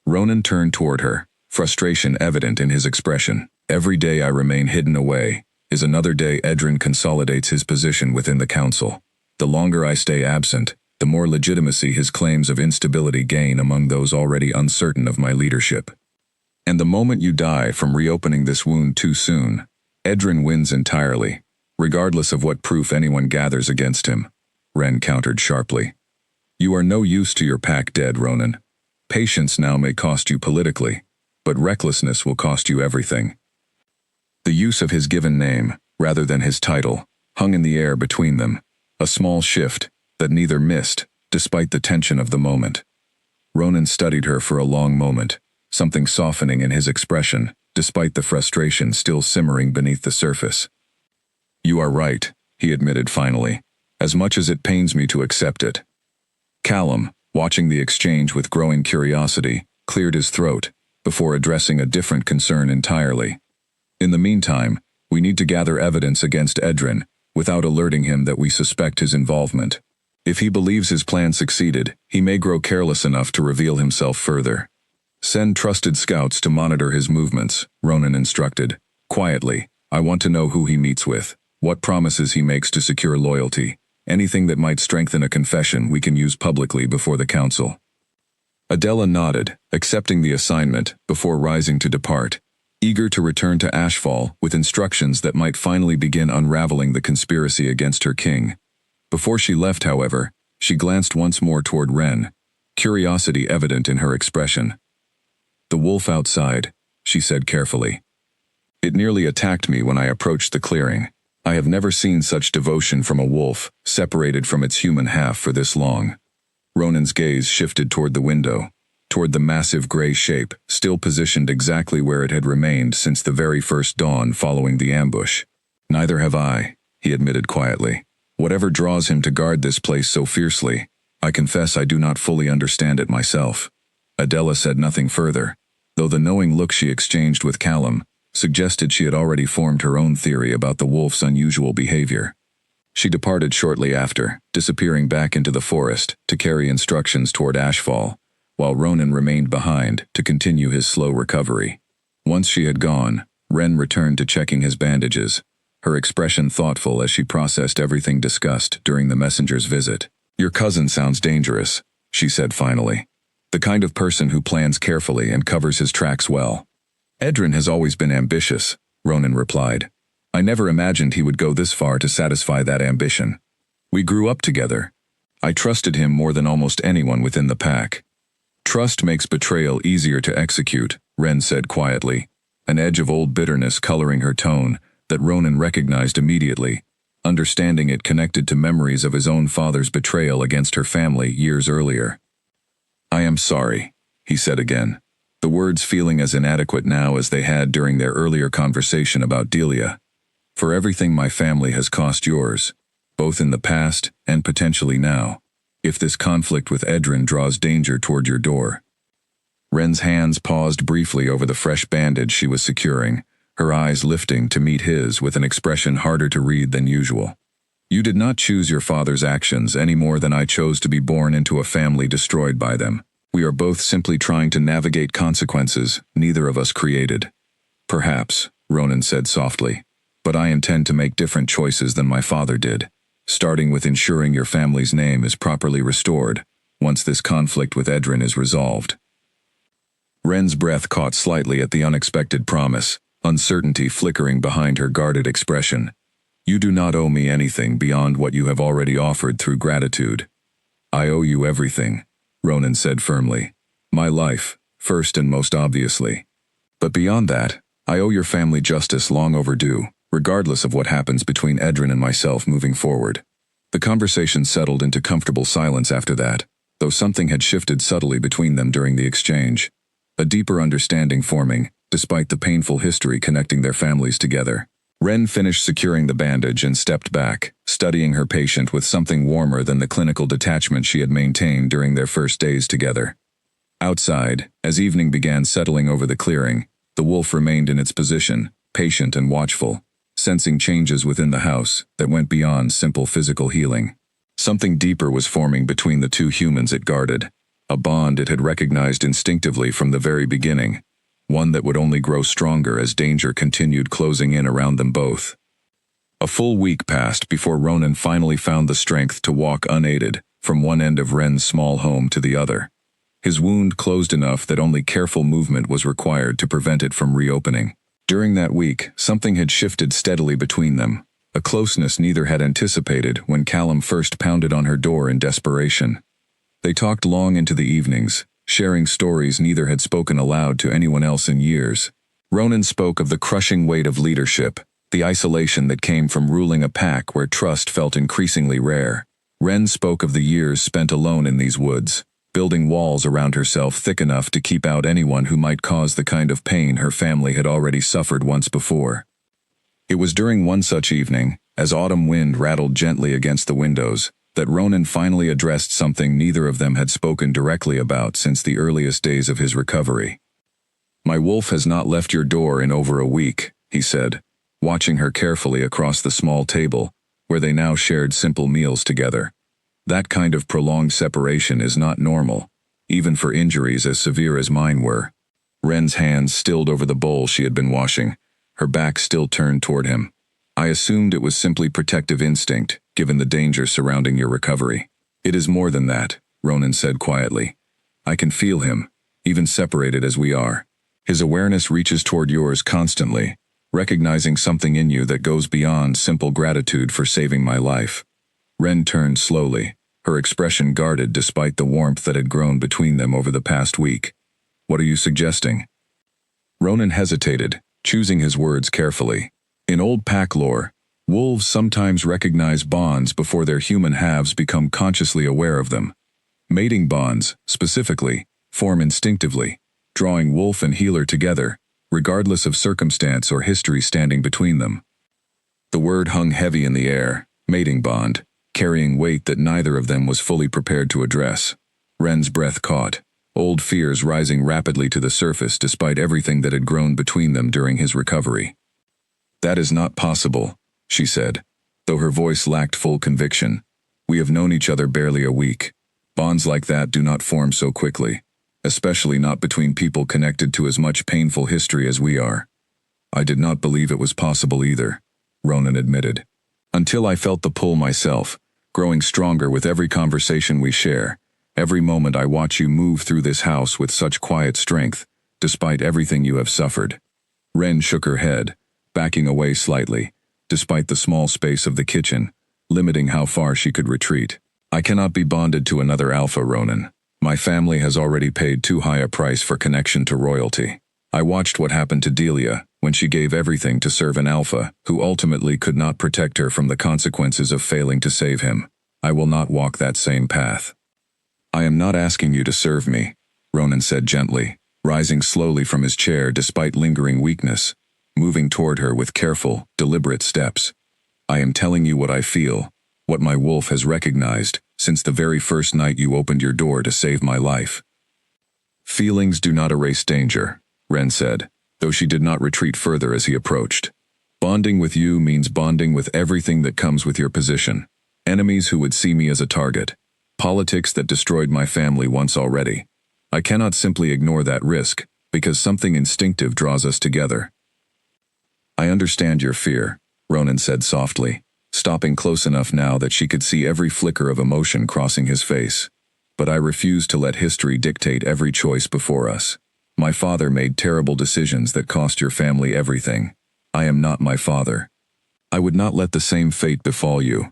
Ronan turned toward her, frustration evident in his expression. Every day I remain hidden away is another day Edrin consolidates his position within the council. The longer I stay absent, the more legitimacy his claims of instability gain among those already uncertain of my leadership. And the moment you die from reopening this wound too soon, Edrin wins entirely, regardless of what proof anyone gathers against him, Ren countered sharply. You are no use to your pack dead, Ronan. Patience now may cost you politically, but recklessness will cost you everything. The use of his given name, rather than his title, hung in the air between them, a small shift that neither missed, despite the tension of the moment. Ronan studied her for a long moment, something softening in his expression, despite the frustration still simmering beneath the surface. You are right, he admitted finally, as much as it pains me to accept it. Callum, watching the exchange with growing curiosity, cleared his throat, before addressing a different concern entirely. In the meantime, we need to gather evidence against Edrin, without alerting him that we suspect his involvement. If he believes his plan succeeded, he may grow careless enough to reveal himself further. Send trusted scouts to monitor his movements, Ronan instructed. Quietly, I want to know who he meets with, what promises he makes to secure loyalty. Anything that might strengthen a confession we can use publicly before the council. Adela nodded, accepting the assignment, before rising to depart, eager to return to Ashfall with instructions that might finally begin unraveling the conspiracy against her king. Before she left, however, she glanced once more toward Ren, curiosity evident in her expression. The wolf outside, she said carefully. It nearly attacked me when I approached the clearing. I have never seen such devotion from a wolf, separated from its human half for this long. Ronan's gaze shifted toward the window, toward the massive gray shape, still positioned exactly where it had remained since the very first dawn following the ambush. Neither have I, he admitted quietly. Whatever draws him to guard this place so fiercely, I confess I do not fully understand it myself. Adela said nothing further, though the knowing look she exchanged with Callum suggested she had already formed her own theory about the wolf's unusual behavior. She departed shortly after, disappearing back into the forest to carry instructions toward Ashfall, while Ronan remained behind to continue his slow recovery. Once she had gone, Ren returned to checking his bandages, her expression thoughtful as she processed everything discussed during the messenger's visit. "Your cousin sounds dangerous," she said finally. "The kind of person who plans carefully and covers his tracks well." "Edrin has always been ambitious," Ronan replied. "I never imagined he would go this far to satisfy that ambition. We grew up together. I trusted him more than almost anyone within the pack." "Trust makes betrayal easier to execute," Ren said quietly, an edge of old bitterness coloring her tone that Ronan recognized immediately, understanding it connected to memories of his own father's betrayal against her family years earlier. "I am sorry," he said again, the words feeling as inadequate now as they had during their earlier conversation about Delia. "For everything my family has cost yours, both in the past and potentially now, if this conflict with Edrin draws danger toward your door." Ren's hands paused briefly over the fresh bandage she was securing, her eyes lifting to meet his with an expression harder to read than usual. "You did not choose your father's actions any more than I chose to be born into a family destroyed by them. We are both simply trying to navigate consequences neither of us created." "Perhaps," Ronan said softly, "but I intend to make different choices than my father did, starting with ensuring your family's name is properly restored once this conflict with Edrin is resolved." Ren's breath caught slightly at the unexpected promise, uncertainty flickering behind her guarded expression. "You do not owe me anything beyond what you have already offered through gratitude." "I owe you everything," Ronan said firmly. "My life, first and most obviously. But beyond that, I owe your family justice long overdue, regardless of what happens between Edrin and myself moving forward." The conversation settled into comfortable silence after that, though something had shifted subtly between them during the exchange, a deeper understanding forming, despite the painful history connecting their families together. Ren finished securing the bandage and stepped back, studying her patient with something warmer than the clinical detachment she had maintained during their first days together. Outside, as evening began settling over the clearing, the wolf remained in its position, patient and watchful, sensing changes within the house that went beyond simple physical healing. Something deeper was forming between the two humans it guarded, a bond it had recognized instinctively from the very beginning, one that would only grow stronger as danger continued closing in around them both. A full week passed before Ronan finally found the strength to walk unaided from one end of Ren's small home to the other. His wound closed enough that only careful movement was required to prevent it from reopening. During that week, something had shifted steadily between them, a closeness neither had anticipated when Callum first pounded on her door in desperation. They talked long into the evenings, sharing stories neither had spoken aloud to anyone else in years. Ronan spoke of the crushing weight of leadership, the isolation that came from ruling a pack where trust felt increasingly rare. Ren spoke of the years spent alone in these woods, building walls around herself thick enough to keep out anyone who might cause the kind of pain her family had already suffered once before. It was during one such evening, as autumn wind rattled gently against the windows, that Ronan finally addressed something neither of them had spoken directly about since the earliest days of his recovery. "My wolf has not left your door in over a week," he said, watching her carefully across the small table, where they now shared simple meals together. "That kind of prolonged separation is not normal, even for injuries as severe as mine were." Ren's hands stilled over the bowl she had been washing, her back still turned toward him. "I assumed it was simply protective instinct, given the danger surrounding your recovery." "It is more than that," Ronan said quietly. "I can feel him, even separated as we are. His awareness reaches toward yours constantly, recognizing something in you that goes beyond simple gratitude for saving my life." Ren turned slowly, her expression guarded despite the warmth that had grown between them over the past week. "What are you suggesting?" Ronan hesitated, choosing his words carefully. In old pack lore, wolves sometimes recognize bonds before their human halves become consciously aware of them. Mating bonds, specifically, form instinctively, drawing wolf and healer together, regardless of circumstance or history standing between them. The word hung heavy in the air, Mating bond, carrying weight that neither of them was fully prepared to address. Ren's breath caught, old fears rising rapidly to the surface despite everything that had grown between them during his recovery. "That is not possible," she said, though her voice lacked full conviction. "We have known each other barely a week. Bonds like that do not form so quickly, especially not between people connected to as much painful history as we are." "I did not believe it was possible either," Ronan admitted. "Until I felt the pull myself, growing stronger with every conversation we share, every moment I watch you move through this house with such quiet strength, despite everything you have suffered." Ren shook her head, backing away slightly, despite the small space of the kitchen, limiting how far she could retreat. "I cannot be bonded to another alpha, Ronan. My family has already paid too high a price for connection to royalty. I watched what happened to Delia when she gave everything to serve an alpha who ultimately could not protect her from the consequences of failing to save him. I will not walk that same path." "I am not asking you to serve me," Ronan said gently, rising slowly from his chair despite lingering weakness, moving toward her with careful, deliberate steps. "I am telling you what I feel, what my wolf has recognized since the very first night you opened your door to save my life." "Feelings do not erase danger," Ren said, though she did not retreat further as he approached. "Bonding with you means bonding with everything that comes with your position. Enemies who would see me as a target. Politics that destroyed my family once already. I cannot simply ignore that risk, because something instinctive draws us together." "I understand your fear," Ronan said softly, stopping close enough now that she could see every flicker of emotion crossing his face. "But I refuse to let history dictate every choice before us. My father made terrible decisions that cost your family everything. I am not my father. I would not let the same fate befall you."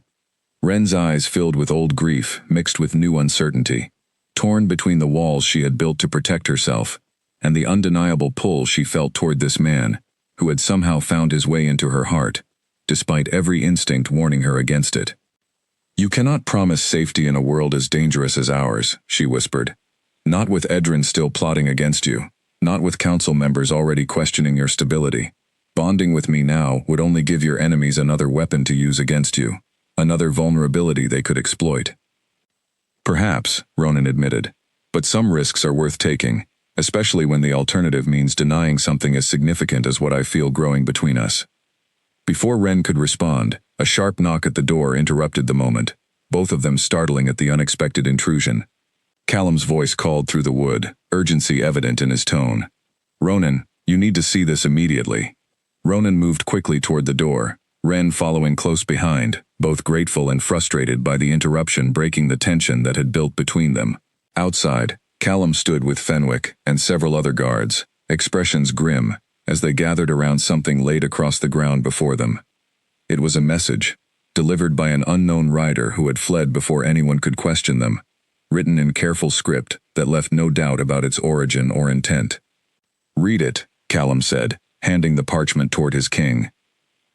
Ren's eyes filled with old grief mixed with new uncertainty, torn between the walls she had built to protect herself and the undeniable pull she felt toward this man who had somehow found his way into her heart, despite every instinct warning her against it. "You cannot promise safety in a world as dangerous as ours," she whispered. "Not with Edrin still plotting against you, not with council members already questioning your stability. Bonding with me now would only give your enemies another weapon to use against you, another vulnerability they could exploit." "Perhaps," Ronan admitted, "but some risks are worth taking, especially when the alternative means denying something as significant as what I feel growing between us." Before Ren could respond, a sharp knock at the door interrupted the moment, both of them startling at the unexpected intrusion. Callum's voice called through the wood, urgency evident in his tone. "Ronan, you need to see this immediately." Ronan moved quickly toward the door, Ren following close behind, both grateful and frustrated by the interruption breaking the tension that had built between them. Outside, Callum stood with Fenwick and several other guards, expressions grim, as they gathered around something laid across the ground before them. It was a message, delivered by an unknown rider who had fled before anyone could question them, written in careful script that left no doubt about its origin or intent. "Read it," Callum said, handing the parchment toward his king.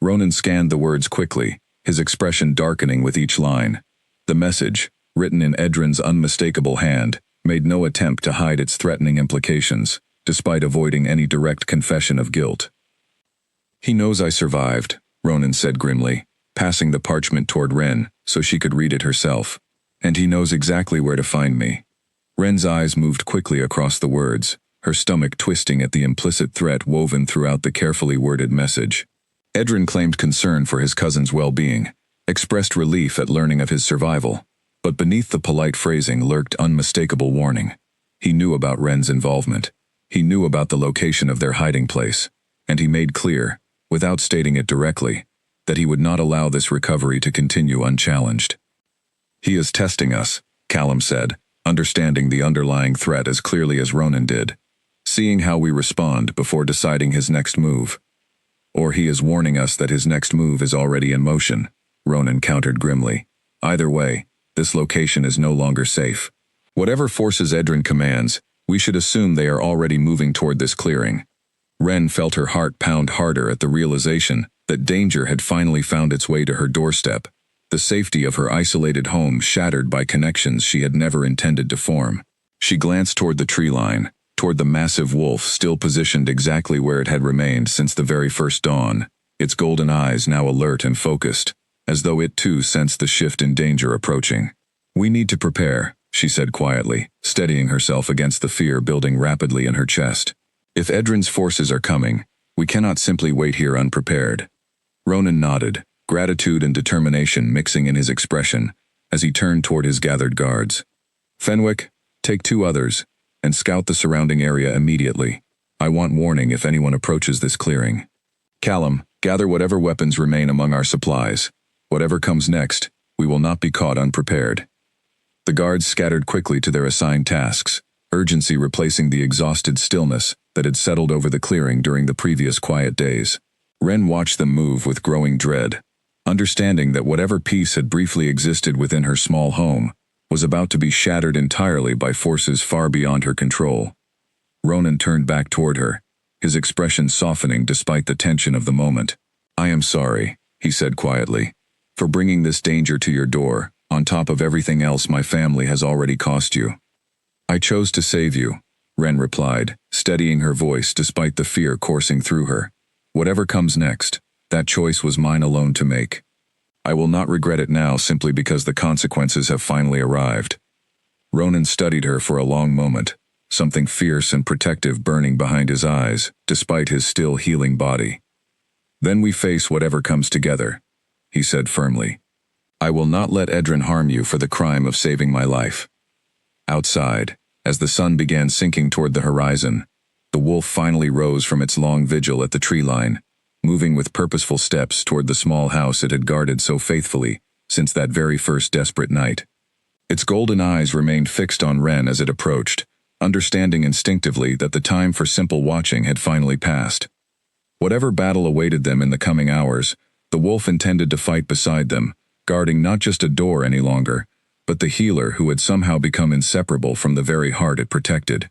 Ronan scanned the words quickly, his expression darkening with each line. The message, written in Edrin's unmistakable hand, made no attempt to hide its threatening implications, despite avoiding any direct confession of guilt. "He knows I survived," Ronan said grimly, passing the parchment toward Ren so she could read it herself. "And he knows exactly where to find me." Ren's eyes moved quickly across the words, her stomach twisting at the implicit threat woven throughout the carefully worded message. Edrin claimed concern for his cousin's well-being, expressed relief at learning of his survival, but beneath the polite phrasing lurked unmistakable warning. He knew about Ren's involvement. He knew about the location of their hiding place, and he made clear, without stating it directly, that he would not allow this recovery to continue unchallenged. "He is testing us," Callum said, understanding the underlying threat as clearly as Ronan did, "seeing how we respond before deciding his next move." "Or he is warning us that his next move is already in motion," Ronan countered grimly. "Either way, this location is no longer safe. Whatever forces Edrin commands, we should assume they are already moving toward this clearing." Ren felt her heart pound harder at the realization that danger had finally found its way to her doorstep, the safety of her isolated home shattered by connections she had never intended to form. She glanced toward the tree line, toward the massive wolf still positioned exactly where it had remained since the very first dawn, its golden eyes now alert and focused, as though it too sensed the shift in danger approaching. "We need to prepare," she said quietly, steadying herself against the fear building rapidly in her chest. "If Edrin's forces are coming, we cannot simply wait here unprepared." Ronan nodded, gratitude and determination mixing in his expression, as he turned toward his gathered guards. "Fenwick, take 2 others, and scout the surrounding area immediately. I want warning if anyone approaches this clearing. Callum, gather whatever weapons remain among our supplies. Whatever comes next, we will not be caught unprepared." The guards scattered quickly to their assigned tasks, urgency replacing the exhausted stillness that had settled over the clearing during the previous quiet days. Ren watched them move with growing dread, understanding that whatever peace had briefly existed within her small home was about to be shattered entirely by forces far beyond her control. Ronan turned back toward her, his expression softening despite the tension of the moment. "I am sorry," he said quietly, "for bringing this danger to your door, on top of everything else my family has already cost you." "I chose to save you," Ren replied, steadying her voice despite the fear coursing through her. "Whatever comes next, that choice was mine alone to make. I will not regret it now simply because the consequences have finally arrived." Ronan studied her for a long moment, something fierce and protective burning behind his eyes, despite his still healing body. "Then we face whatever comes together," he said firmly. "I will not let Edrin harm you for the crime of saving my life." Outside, as the sun began sinking toward the horizon, the wolf finally rose from its long vigil at the tree line, moving with purposeful steps toward the small house it had guarded so faithfully since that very first desperate night. Its golden eyes remained fixed on Ren as it approached, understanding instinctively that the time for simple watching had finally passed. Whatever battle awaited them in the coming hours, the wolf intended to fight beside them, guarding not just a door any longer, but the healer who had somehow become inseparable from the very heart it protected.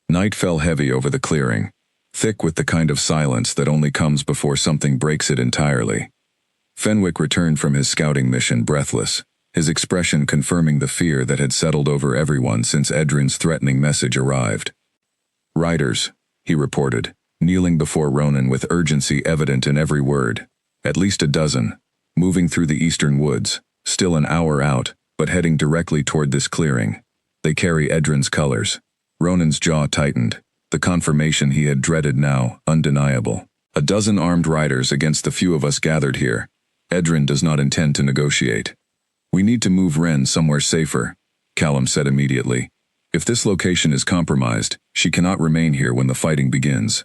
Night fell heavy over the clearing, thick with the kind of silence that only comes before something breaks it entirely. Fenwick returned from his scouting mission breathless, his expression confirming the fear that had settled over everyone since Edrin's threatening message arrived. "Riders," he reported, kneeling before Ronan with urgency evident in every word. "At least a dozen, moving through the eastern woods, still an hour out, but heading directly toward this clearing. They carry Edrin's colors." Ronan's jaw tightened, the confirmation he had dreaded now undeniable. "A dozen armed riders against the few of us gathered here. Edrin does not intend to negotiate." "We need to move Ren somewhere safer," Callum said immediately. "If this location is compromised, she cannot remain here when the fighting begins."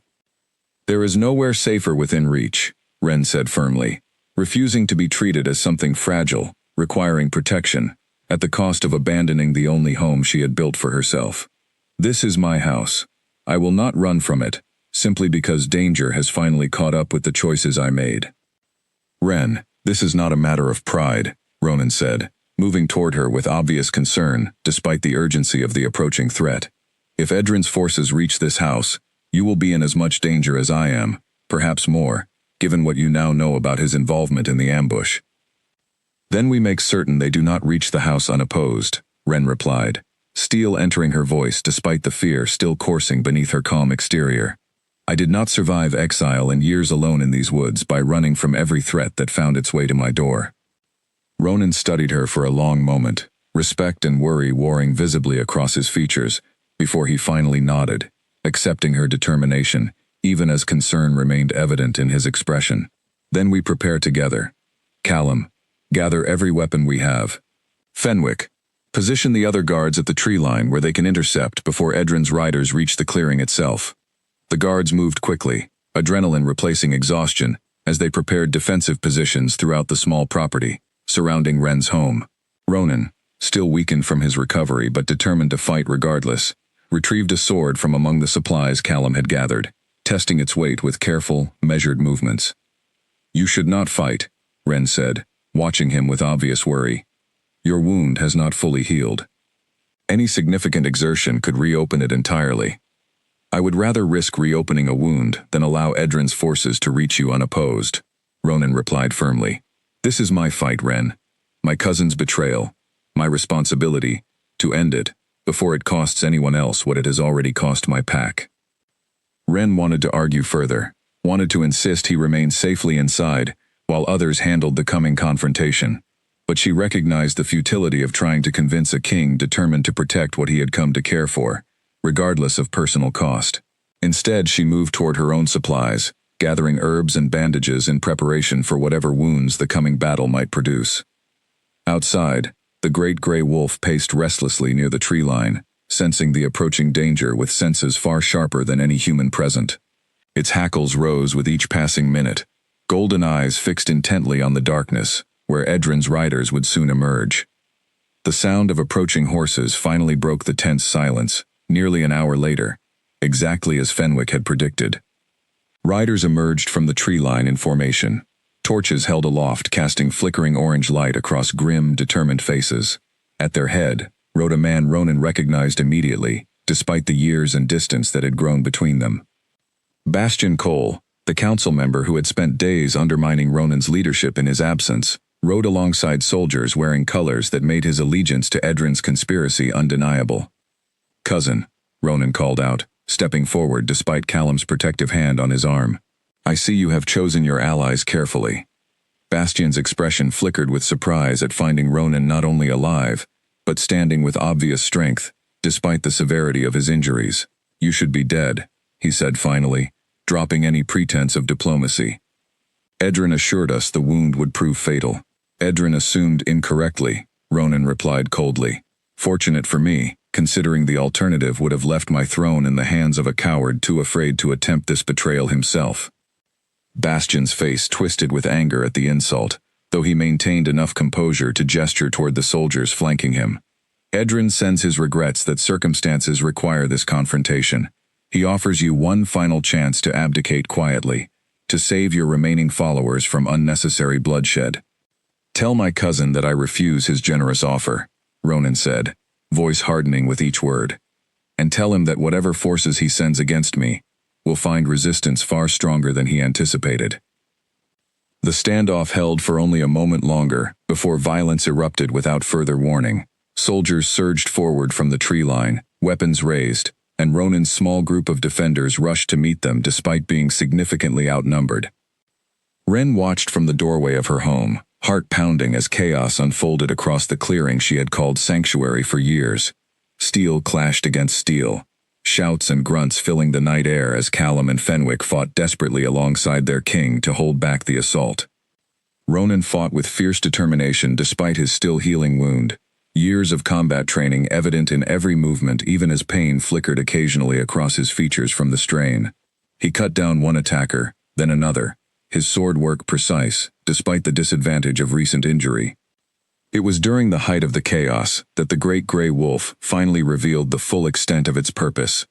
"There is nowhere safer within reach," Ren said firmly, refusing to be treated as something fragile, requiring protection, at the cost of abandoning the only home she had built for herself. "This is my house. I will not run from it, simply because danger has finally caught up with the choices I made." "Ren, this is not a matter of pride," Ronan said, moving toward her with obvious concern, despite the urgency of the approaching threat. "If Edrin's forces reach this house, you will be in as much danger as I am, perhaps more, given what you now know about his involvement in the ambush." "Then we make certain they do not reach the house unopposed," Ren replied, steel entering her voice despite the fear still coursing beneath her calm exterior. "I did not survive exile and years alone in these woods by running from every threat that found its way to my door." Ronan studied her for a long moment, respect and worry warring visibly across his features, before he finally nodded, accepting her determination, even as concern remained evident in his expression. "Then we prepare together. Callum, gather every weapon we have. Fenwick, position the other guards at the tree line where they can intercept before Edrin's riders reach the clearing itself." The guards moved quickly, adrenaline replacing exhaustion, as they prepared defensive positions throughout the small property surrounding Ren's home. Ronan, still weakened from his recovery but determined to fight regardless, retrieved a sword from among the supplies Callum had gathered, testing its weight with careful, measured movements. "You should not fight," Ren said, watching him with obvious worry. "Your wound has not fully healed. Any significant exertion could reopen it entirely. I would rather risk reopening a wound than allow Edrin's forces to reach you unopposed," Ronan replied firmly. "This is my fight, Ren. My cousin's betrayal. My responsibility to end it before it costs anyone else what it has already cost my pack." Ren wanted to argue further, wanted to insist he remain safely inside, while others handled the coming confrontation. But she recognized the futility of trying to convince a king determined to protect what he had come to care for, regardless of personal cost. Instead, she moved toward her own supplies, gathering herbs and bandages in preparation for whatever wounds the coming battle might produce. Outside, the great gray wolf paced restlessly near the tree line, sensing the approaching danger with senses far sharper than any human present. Its hackles rose with each passing minute, golden eyes fixed intently on the darkness, where Edrin's riders would soon emerge. The sound of approaching horses finally broke the tense silence, nearly an hour later, exactly as Fenwick had predicted. Riders emerged from the tree line in formation, torches held aloft casting flickering orange light across grim, determined faces. At their head rode a man Ronan recognized immediately, despite the years and distance that had grown between them. Bastian Cole, the council member who had spent days undermining Ronan's leadership in his absence, rode alongside soldiers wearing colors that made his allegiance to Edrin's conspiracy undeniable. "Cousin," Ronan called out, stepping forward despite Callum's protective hand on his arm. "I see you have chosen your allies carefully." Bastian's expression flickered with surprise at finding Ronan not only alive, but standing with obvious strength, despite the severity of his injuries. "You should be dead," he said finally, dropping any pretense of diplomacy. "Edrin assured us the wound would prove fatal." "Edrin assumed incorrectly," Ronan replied coldly. "Fortunate for me, considering the alternative would have left my throne in the hands of a coward too afraid to attempt this betrayal himself." Bastian's face twisted with anger at the insult, though he maintained enough composure to gesture toward the soldiers flanking him. "Edrin sends his regrets that circumstances require this confrontation. He offers you one final chance to abdicate quietly, to save your remaining followers from unnecessary bloodshed." "Tell my cousin that I refuse his generous offer," Ronan said, voice hardening with each word. "And tell him that whatever forces he sends against me will find resistance far stronger than he anticipated." The standoff held for only a moment longer, before violence erupted without further warning. Soldiers surged forward from the tree line, weapons raised, and Ronan's small group of defenders rushed to meet them despite being significantly outnumbered. Ren watched from the doorway of her home, heart pounding as chaos unfolded across the clearing she had called sanctuary for years. Steel clashed against steel, shouts and grunts filling the night air as Callum and Fenwick fought desperately alongside their king to hold back the assault. Ronan fought with fierce determination despite his still healing wound, years of combat training evident in every movement even as pain flickered occasionally across his features from the strain. He cut down one attacker, then another, his sword work precise, despite the disadvantage of recent injury. It was during the height of the chaos that the great gray wolf finally revealed the full extent of its purpose.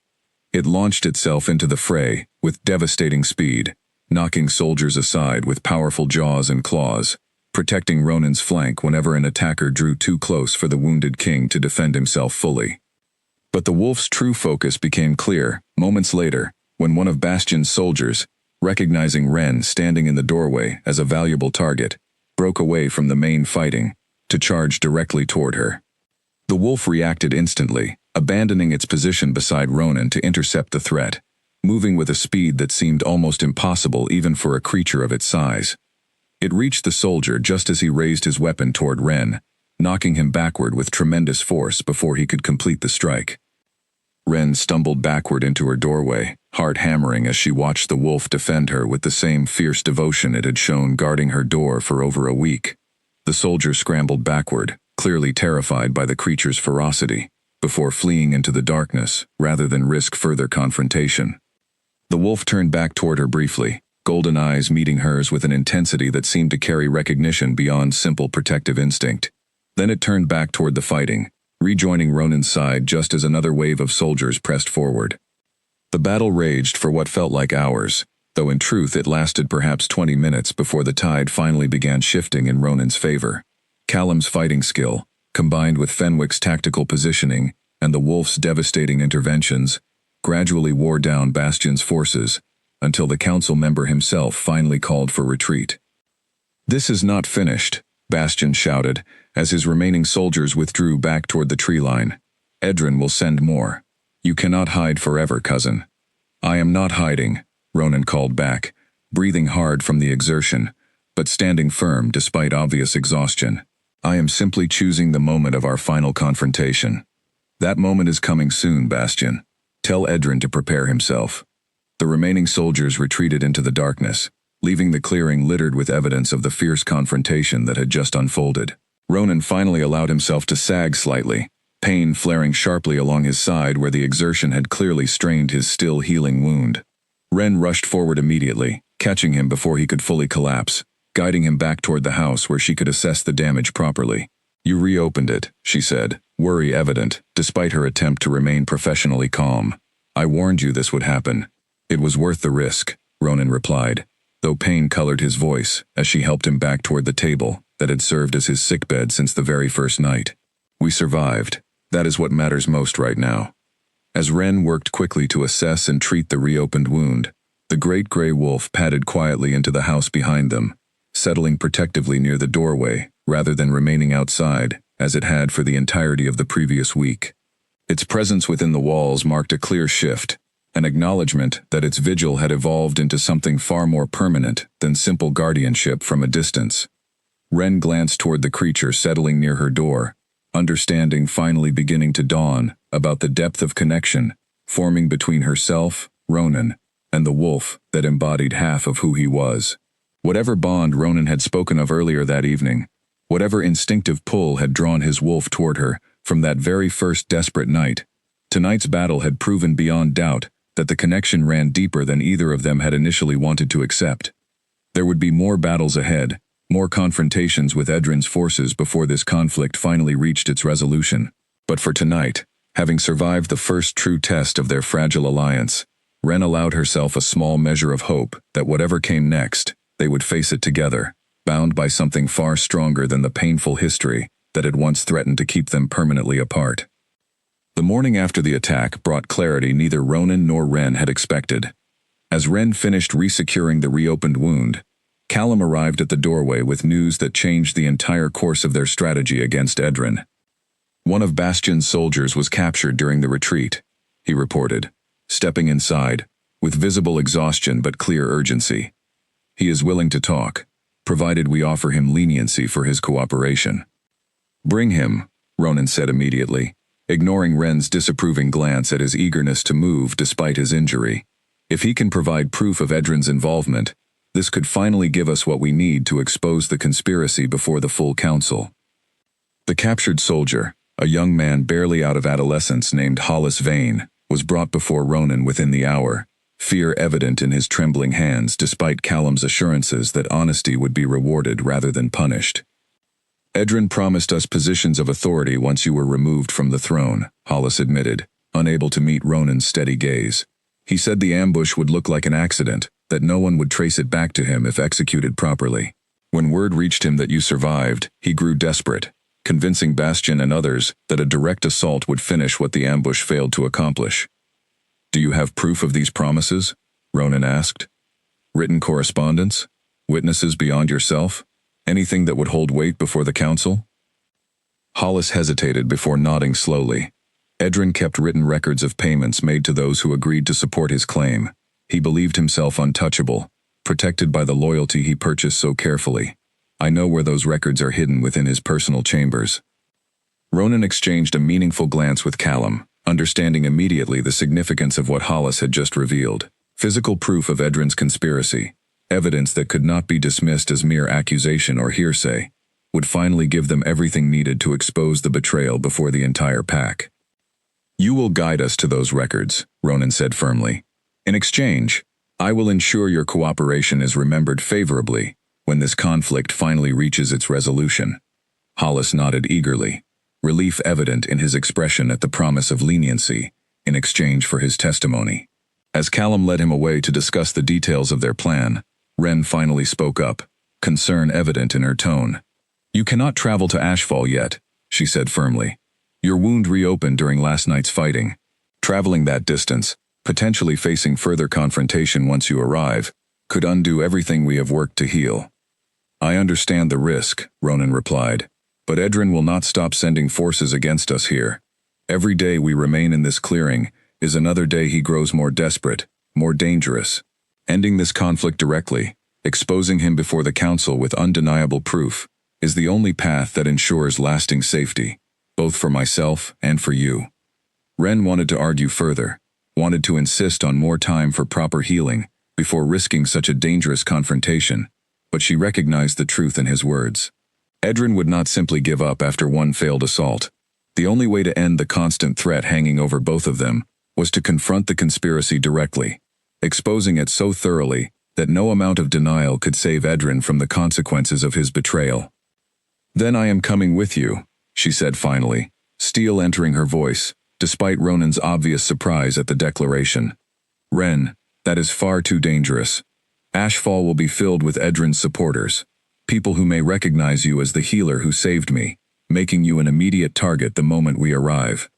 It launched itself into the fray with devastating speed, knocking soldiers aside with powerful jaws and claws, protecting Ronan's flank whenever an attacker drew too close for the wounded king to defend himself fully. But the wolf's true focus became clear moments later when one of Bastian's soldiers, recognizing Ren standing in the doorway as a valuable target, broke away from the main fighting to charge directly toward her. The wolf reacted instantly, abandoning its position beside Ronan to intercept the threat, moving with a speed that seemed almost impossible even for a creature of its size. It reached the soldier just as he raised his weapon toward Ren, knocking him backward with tremendous force before he could complete the strike. Ren stumbled backward into her doorway, heart hammering as she watched the wolf defend her with the same fierce devotion it had shown guarding her door for over a week. The soldier scrambled backward, clearly terrified by the creature's ferocity, before fleeing into the darkness rather than risk further confrontation. The wolf turned back toward her briefly, golden eyes meeting hers with an intensity that seemed to carry recognition beyond simple protective instinct. Then it turned back toward the fighting, rejoining Ronan's side just as another wave of soldiers pressed forward. The battle raged for what felt like hours, though in truth it lasted perhaps 20 minutes before the tide finally began shifting in Ronan's favor. Callum's fighting skill, combined with Fenwick's tactical positioning and the wolf's devastating interventions, gradually wore down Bastian's forces until the council member himself finally called for retreat. "This is not finished," Bastian shouted, as his remaining soldiers withdrew back toward the tree line. "Edrin will send more. You cannot hide forever, cousin." "I am not hiding," Ronan called back, breathing hard from the exertion, but standing firm despite obvious exhaustion. I am simply choosing the moment of our final confrontation. That moment is coming soon, Bastian. Tell Edrin to prepare himself. The remaining soldiers retreated into the darkness, leaving the clearing littered with evidence of the fierce confrontation that had just unfolded. Ronan finally allowed himself to sag slightly, pain flaring sharply along his side where the exertion had clearly strained his still healing wound. Ren rushed forward immediately, catching him before he could fully collapse, guiding him back toward the house where she could assess the damage properly. You reopened it, she said, worry evident, despite her attempt to remain professionally calm. I warned you this would happen. It was worth the risk, Ronan replied, though pain colored his voice as she helped him back toward the table that had served as his sickbed since the very first night. We survived. That is what matters most right now. As Ren worked quickly to assess and treat the reopened wound, the great gray wolf padded quietly into the house behind them, settling protectively near the doorway rather than remaining outside, as it had for the entirety of the previous week. Its presence within the walls marked a clear shift, an acknowledgement that its vigil had evolved into something far more permanent than simple guardianship from a distance. Ren glanced toward the creature settling near her door, understanding finally beginning to dawn about the depth of connection forming between herself, Ronan, and the wolf that embodied half of who he was. Whatever bond Ronan had spoken of earlier that evening, whatever instinctive pull had drawn his wolf toward her from that very first desperate night, tonight's battle had proven beyond doubt that the connection ran deeper than either of them had initially wanted to accept. There would be more battles ahead, more confrontations with Edrin's forces before this conflict finally reached its resolution. But for tonight, having survived the first true test of their fragile alliance, Ren allowed herself a small measure of hope that whatever came next, they would face it together, bound by something far stronger than the painful history that had once threatened to keep them permanently apart. The morning after the attack brought clarity neither Ronan nor Ren had expected. As Ren finished resecuring the reopened wound, Callum arrived at the doorway with news that changed the entire course of their strategy against Edrin. One of Bastian's soldiers was captured during the retreat, he reported, stepping inside, with visible exhaustion but clear urgency. He is willing to talk, provided we offer him leniency for his cooperation. Bring him, Ronan said immediately, ignoring Ren's disapproving glance at his eagerness to move despite his injury. If he can provide proof of Edrin's involvement, this could finally give us what we need to expose the conspiracy before the full council. The captured soldier, a young man barely out of adolescence named Hollis Vane, was brought before Ronan within the hour, fear evident in his trembling hands despite Callum's assurances that honesty would be rewarded rather than punished. Edrin promised us positions of authority once you were removed from the throne, Hollis admitted, unable to meet Ronan's steady gaze. He said the ambush would look like an accident, that no one would trace it back to him if executed properly. When word reached him that you survived, he grew desperate, convincing Bastian and others that a direct assault would finish what the ambush failed to accomplish. Do you have proof of these promises? Ronan asked. Written correspondence? Witnesses beyond yourself? Anything that would hold weight before the council? Hollis hesitated before nodding slowly. Edrin kept written records of payments made to those who agreed to support his claim. He believed himself untouchable, protected by the loyalty he purchased so carefully. I know where those records are hidden within his personal chambers. Ronan exchanged a meaningful glance with Callum, understanding immediately the significance of what Hollis had just revealed. Physical proof of Edrin's conspiracy, evidence that could not be dismissed as mere accusation or hearsay, would finally give them everything needed to expose the betrayal before the entire pack. You will guide us to those records, Ronan said firmly. In exchange, I will ensure your cooperation is remembered favorably when this conflict finally reaches its resolution. Hollis nodded eagerly, relief evident in his expression at the promise of leniency in exchange for his testimony. As Callum led him away to discuss the details of their plan, Ren finally spoke up, concern evident in her tone. You cannot travel to Ashfall yet, she said firmly. Your wound reopened during last night's fighting. Traveling that distance, potentially facing further confrontation once you arrive, could undo everything we have worked to heal. I understand the risk, Ronan replied, but Edrin will not stop sending forces against us here. Every day we remain in this clearing is another day he grows more desperate, more dangerous. Ending this conflict directly, Exposing him before the council with undeniable proof is the only path that ensures lasting safety, both for myself and for you. Ren wanted to argue further, wanted to insist on more time for proper healing before risking such a dangerous confrontation, but she recognized the truth in his words. Edrin would not simply give up after one failed assault. The only way to end the constant threat hanging over both of them was to confront the conspiracy directly, exposing it so thoroughly that no amount of denial could save Edrin from the consequences of his betrayal. "Then I am coming with you," she said finally, steel entering her voice, despite Ronan's obvious surprise at the declaration. "Ren, that is far too dangerous. Ashfall will be filled with Edrin's supporters, people who may recognize you as the healer who saved me, making you an immediate target the moment we arrive."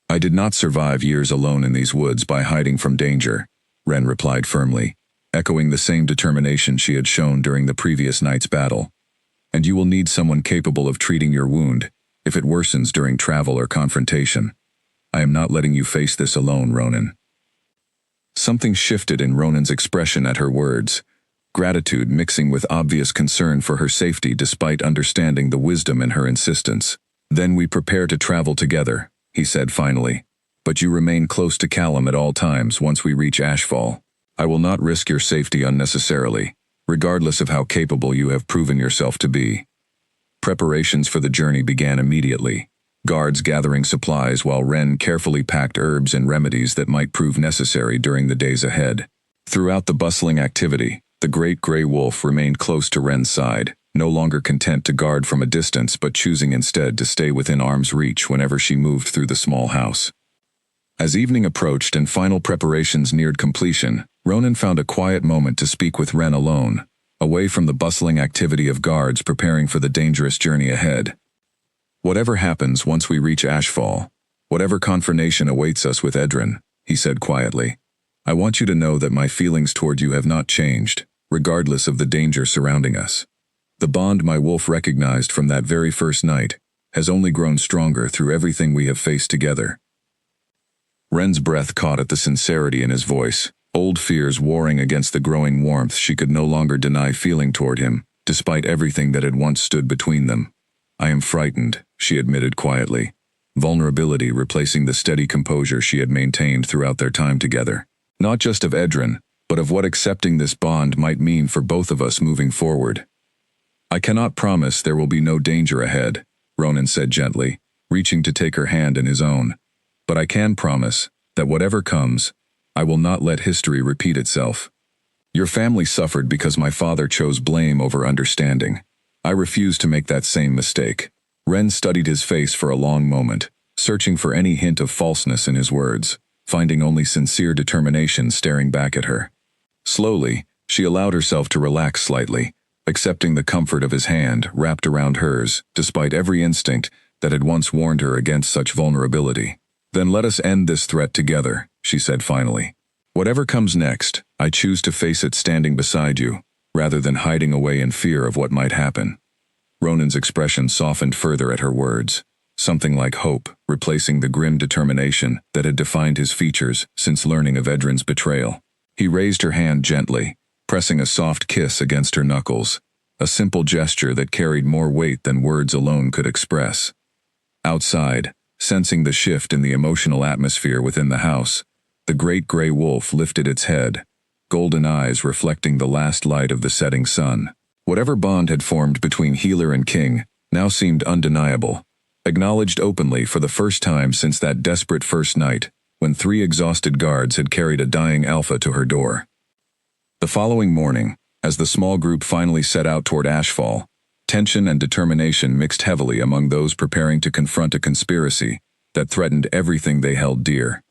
"I did not survive years alone in these woods by hiding from danger," Ren replied firmly, echoing the same determination she had shown during the previous night's battle. "And you will need someone capable of treating your wound if it worsens during travel or confrontation. I am not letting you face this alone, Ronan." Something shifted in Ronan's expression at her words, gratitude mixing with obvious concern for her safety despite understanding the wisdom in her insistence. "Then we prepare to travel together," he said finally. "But you remain close to Callum at all times once we reach Ashfall. I will not risk your safety unnecessarily, regardless of how capable you have proven yourself to be." Preparations for the journey began immediately, guards gathering supplies while Ren carefully packed herbs and remedies that might prove necessary during the days ahead. Throughout the bustling activity, the great gray wolf remained close to Ren's side, no longer content to guard from a distance but choosing instead to stay within arm's reach whenever she moved through the small house. As evening approached and final preparations neared completion, Ronan found a quiet moment to speak with Ren alone, away from the bustling activity of guards preparing for the dangerous journey ahead. "Whatever happens once we reach Ashfall, whatever confrontation awaits us with Edrin," he said quietly, "I want you to know that my feelings toward you have not changed, regardless of the danger surrounding us. The bond my wolf recognized from that very first night has only grown stronger through everything we have faced together." Ren's breath caught at the sincerity in his voice, old fears warring against the growing warmth she could no longer deny feeling toward him, despite everything that had once stood between them. "I am frightened," she admitted quietly, vulnerability replacing the steady composure she had maintained throughout their time together. "Not just of Edrin, but of what accepting this bond might mean for both of us moving forward." "I cannot promise there will be no danger ahead," Ronan said gently, reaching to take her hand in his own. "But I can promise that whatever comes, I will not let history repeat itself. Your family suffered because my father chose blame over understanding. I refuse to make that same mistake." Ren studied his face for a long moment, searching for any hint of falseness in his words, finding only sincere determination staring back at her. Slowly, she allowed herself to relax slightly, accepting the comfort of his hand wrapped around hers, despite every instinct that had once warned her against such vulnerability. "Then let us end this threat together," she said finally. "Whatever comes next, I choose to face it standing beside you, rather than hiding away in fear of what might happen." Ronan's expression softened further at her words, something like hope replacing the grim determination that had defined his features since learning of Edrin's betrayal. He raised her hand gently, pressing a soft kiss against her knuckles, a simple gesture that carried more weight than words alone could express. Outside, sensing the shift in the emotional atmosphere within the house, the great gray wolf lifted its head, golden eyes reflecting the last light of the setting sun. Whatever bond had formed between healer and king now seemed undeniable, acknowledged openly for the first time since that desperate first night when 3 exhausted guards had carried a dying alpha to her door. The following morning, as the small group finally set out toward Ashfall, tension and determination mixed heavily among those preparing to confront a conspiracy that threatened everything they held dear.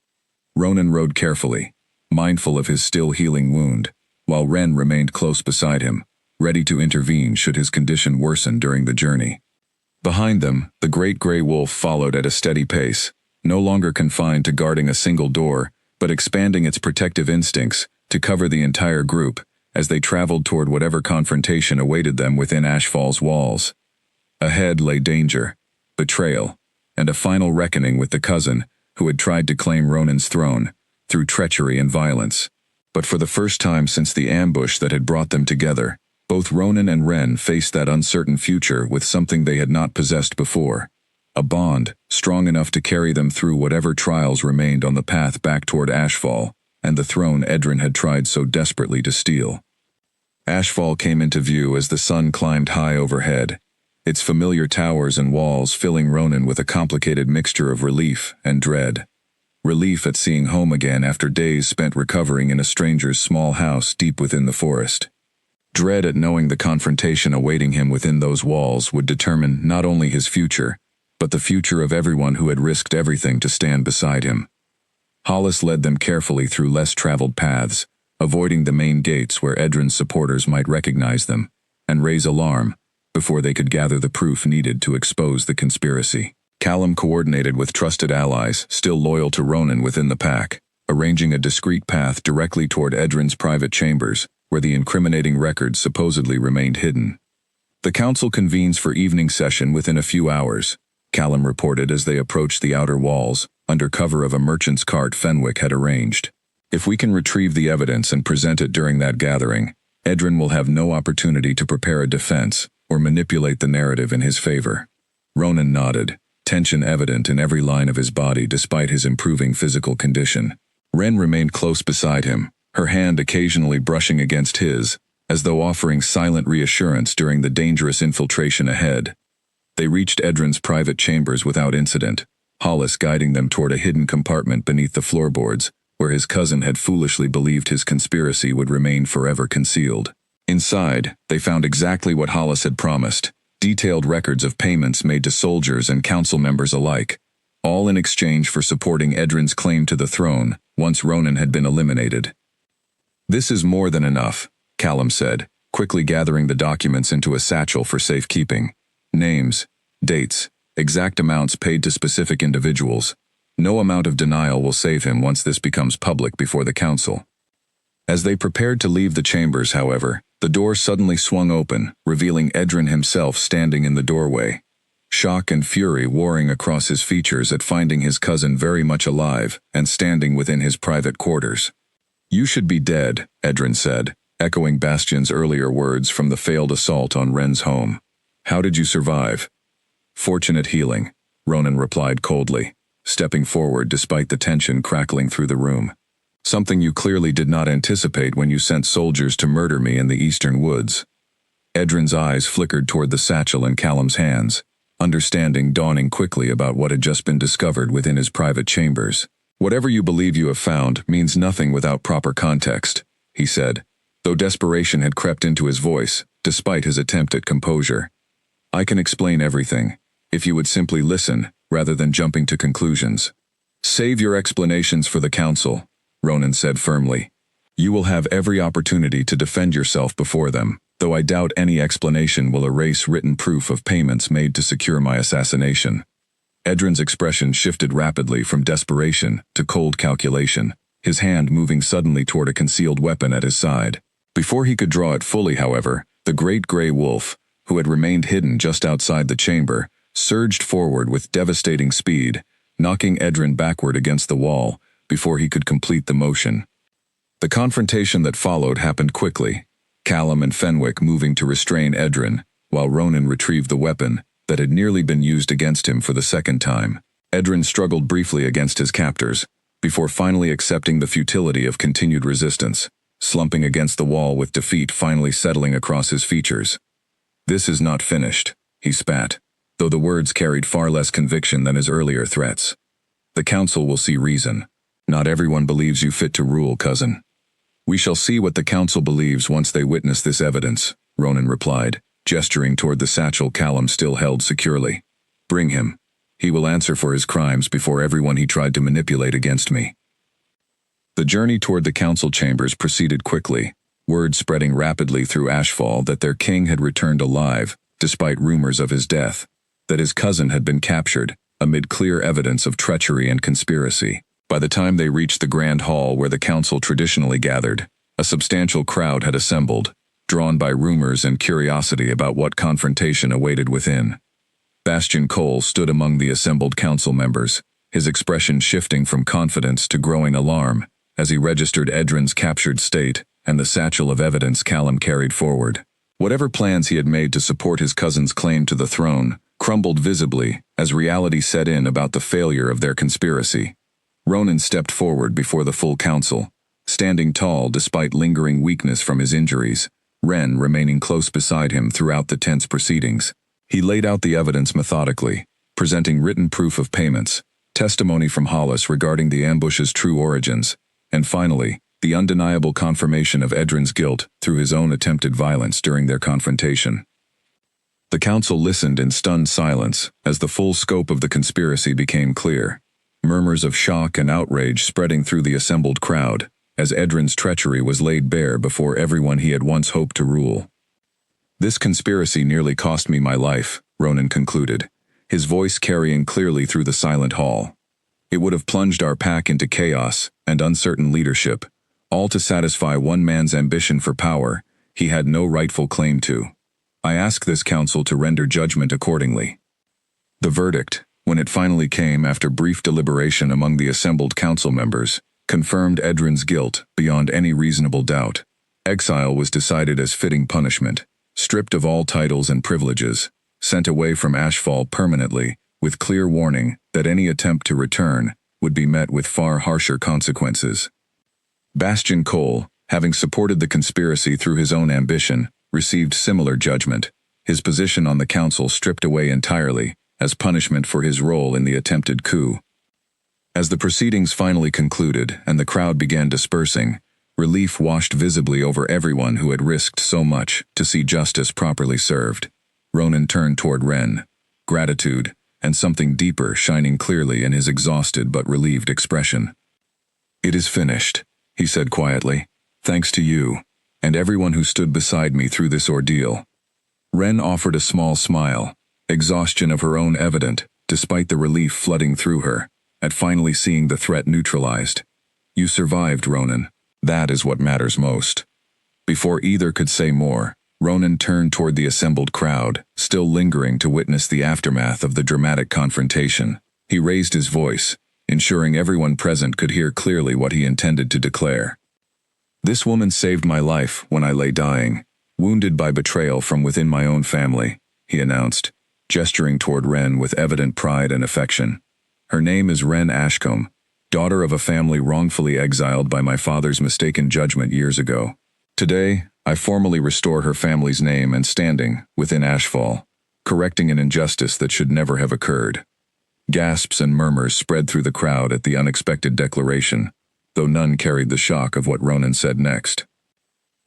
Ronan rode carefully, mindful of his still healing wound, while Ren remained close beside him, ready to intervene should his condition worsen during the journey. Behind them, the great gray wolf followed at a steady pace, no longer confined to guarding a single door, but expanding its protective instincts to cover the entire group as they traveled toward whatever confrontation awaited them within Ashfall's walls. Ahead lay danger, betrayal, and a final reckoning with the cousin who had tried to claim Ronan's throne through treachery and violence. But for the first time since the ambush that had brought them together, both Ronan and Ren faced that uncertain future with something they had not possessed before. A bond, strong enough to carry them through whatever trials remained on the path back toward Ashfall, and the throne Edrin had tried so desperately to steal. Ashfall came into view as the sun climbed high overhead, its familiar towers and walls filling Ronan with a complicated mixture of relief and dread. Relief at seeing home again after days spent recovering in a stranger's small house deep within the forest. Dread at knowing the confrontation awaiting him within those walls would determine not only his future, but the future of everyone who had risked everything to stand beside him. Hollis led them carefully through less traveled paths, avoiding the main gates where Edrin's supporters might recognize them and raise alarm before they could gather the proof needed to expose the conspiracy. Callum coordinated with trusted allies still loyal to Ronan within the pack, arranging a discreet path directly toward Edrin's private chambers, where the incriminating records supposedly remained hidden. The council convenes for evening session within a few hours, Callum reported as they approached the outer walls, under cover of a merchant's cart Fenwick had arranged. If we can retrieve the evidence and present it during that gathering, Edrin will have no opportunity to prepare a defense or manipulate the narrative in his favor. Ronan nodded, tension evident in every line of his body despite his improving physical condition. Ren remained close beside him, her hand occasionally brushing against his, as though offering silent reassurance during the dangerous infiltration ahead. They reached Edrin's private chambers without incident, Hollis guiding them toward a hidden compartment beneath the floorboards, where his cousin had foolishly believed his conspiracy would remain forever concealed. Inside, they found exactly what Hollis had promised, detailed records of payments made to soldiers and council members alike, all in exchange for supporting Edrin's claim to the throne once Ronan had been eliminated. "This is more than enough," Callum said, quickly gathering the documents into a satchel for safekeeping. Names, dates, exact amounts paid to specific individuals. No amount of denial will save him once this becomes public before the council. As they prepared to leave the chambers, however, the door suddenly swung open, revealing Edrin himself standing in the doorway. Shock and fury warring across his features at finding his cousin very much alive and standing within his private quarters. "You should be dead," Edrin said, echoing Bastion's earlier words from the failed assault on Ren's home. "How did you survive?" "Fortunate healing," Ronan replied coldly, stepping forward despite the tension crackling through the room. "Something you clearly did not anticipate when you sent soldiers to murder me in the eastern woods." Edrin's eyes flickered toward the satchel in Callum's hands, understanding dawning quickly about what had just been discovered within his private chambers. "Whatever you believe you have found means nothing without proper context," he said, though desperation had crept into his voice, despite his attempt at composure. "I can explain everything, if you would simply listen, rather than jumping to conclusions." "Save your explanations for the council," Ronan said firmly. "You will have every opportunity to defend yourself before them, though I doubt any explanation will erase written proof of payments made to secure my assassination." Edrin's expression shifted rapidly from desperation to cold calculation, his hand moving suddenly toward a concealed weapon at his side. Before he could draw it fully, however, the great gray wolf, who had remained hidden just outside the chamber, surged forward with devastating speed, knocking Edrin backward against the wall before he could complete the motion. The confrontation that followed happened quickly, Callum and Fenwick moving to restrain Edrin, while Ronan retrieved the weapon that had nearly been used against him for the second time. Edrin struggled briefly against his captors, before finally accepting the futility of continued resistance, slumping against the wall with defeat finally settling across his features. "This is not finished," he spat, though the words carried far less conviction than his earlier threats. "The council will see reason. Not everyone believes you fit to rule, cousin." "We shall see what the council believes once they witness this evidence," Ronan replied, gesturing toward the satchel Callum still held securely. "Bring him. He will answer for his crimes before everyone he tried to manipulate against me." The journey toward the council chambers proceeded quickly, word spreading rapidly through Ashfall that their king had returned alive, despite rumors of his death, that his cousin had been captured, amid clear evidence of treachery and conspiracy. By the time they reached the grand hall where the council traditionally gathered, a substantial crowd had assembled, drawn by rumors and curiosity about what confrontation awaited within. Bastion Cole stood among the assembled council members, his expression shifting from confidence to growing alarm, as he registered Edrin's captured state and the satchel of evidence Callum carried forward. Whatever plans he had made to support his cousin's claim to the throne crumbled visibly as reality set in about the failure of their conspiracy. Ronan stepped forward before the full council, standing tall despite lingering weakness from his injuries, Ren remaining close beside him throughout the tense proceedings. He laid out the evidence methodically, presenting written proof of payments, testimony from Hollis regarding the ambush's true origins, and finally, the undeniable confirmation of Edrin's guilt through his own attempted violence during their confrontation. The council listened in stunned silence as the full scope of the conspiracy became clear, murmurs of shock and outrage spreading through the assembled crowd as Edrin's treachery was laid bare before everyone he had once hoped to rule. "This conspiracy nearly cost me my life," Ronan concluded, his voice carrying clearly through the silent hall. "It would have plunged our pack into chaos and uncertain leadership, all to satisfy one man's ambition for power he had no rightful claim to. I ask this council to render judgment accordingly." The verdict, when it finally came after brief deliberation among the assembled council members, confirmed Edrin's guilt beyond any reasonable doubt. Exile was decided as fitting punishment, stripped of all titles and privileges, sent away from Ashfall permanently, with clear warning that any attempt to return would be met with far harsher consequences. Bastian Cole, having supported the conspiracy through his own ambition, received similar judgment, his position on the council stripped away entirely, as punishment for his role in the attempted coup. As the proceedings finally concluded and the crowd began dispersing, relief washed visibly over everyone who had risked so much to see justice properly served. Ronan turned toward Ren, gratitude and something deeper shining clearly in his exhausted but relieved expression. "It is finished," he said quietly, "thanks to you, and everyone who stood beside me through this ordeal." Ren offered a small smile, exhaustion of her own evident, despite the relief flooding through her, at finally seeing the threat neutralized. "You survived, Ronan. That is what matters most." Before either could say more, Ronan turned toward the assembled crowd, still lingering to witness the aftermath of the dramatic confrontation. He raised his voice, ensuring everyone present could hear clearly what he intended to declare. "This woman saved my life when I lay dying, wounded by betrayal from within my own family," he announced, gesturing toward Ren with evident pride and affection. "Her name is Ren Ashcombe, daughter of a family wrongfully exiled by my father's mistaken judgment years ago. Today, I formally restore her family's name and standing within Ashfall, correcting an injustice that should never have occurred." Gasps and murmurs spread through the crowd at the unexpected declaration, though none carried the shock of what Ronan said next.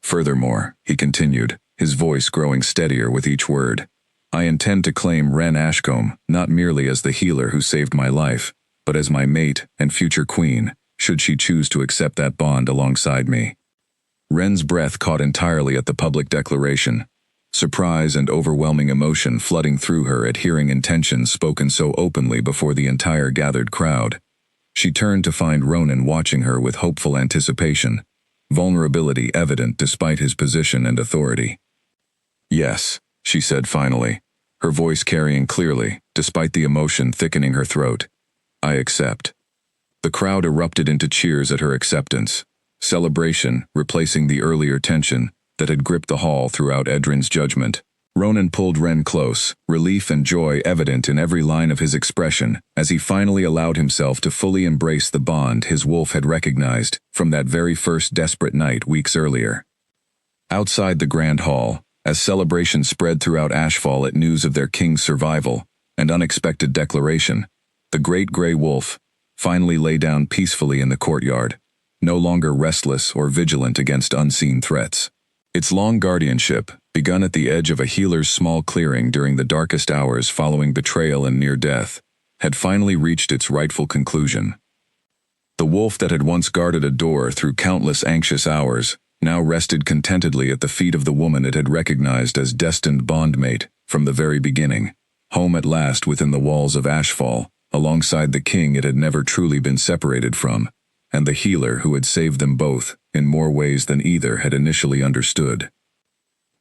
"Furthermore," he continued, his voice growing steadier with each word, "I intend to claim Ren Ashcombe not merely as the healer who saved my life, but as my mate and future queen, should she choose to accept that bond alongside me." Ren's breath caught entirely at the public declaration, surprise and overwhelming emotion flooding through her at hearing intentions spoken so openly before the entire gathered crowd. She turned to find Ronan watching her with hopeful anticipation, vulnerability evident despite his position and authority. "Yes," she said finally, her voice carrying clearly, despite the emotion thickening her throat. "I accept." The crowd erupted into cheers at her acceptance, celebration replacing the earlier tension that had gripped the hall throughout Edrin's judgment. Ronan pulled Ren close, relief and joy evident in every line of his expression as he finally allowed himself to fully embrace the bond his wolf had recognized from that very first desperate night weeks earlier. Outside the grand hall, as celebration spread throughout Ashfall at news of their king's survival and unexpected declaration, the great gray wolf finally lay down peacefully in the courtyard, no longer restless or vigilant against unseen threats. Its long guardianship, begun at the edge of a healer's small clearing during the darkest hours following betrayal and near death, had finally reached its rightful conclusion. The wolf that had once guarded a door through countless anxious hours now rested contentedly at the feet of the woman it had recognized as destined bondmate from the very beginning, home at last within the walls of Ashfall, alongside the king it had never truly been separated from, and the healer who had saved them both in more ways than either had initially understood.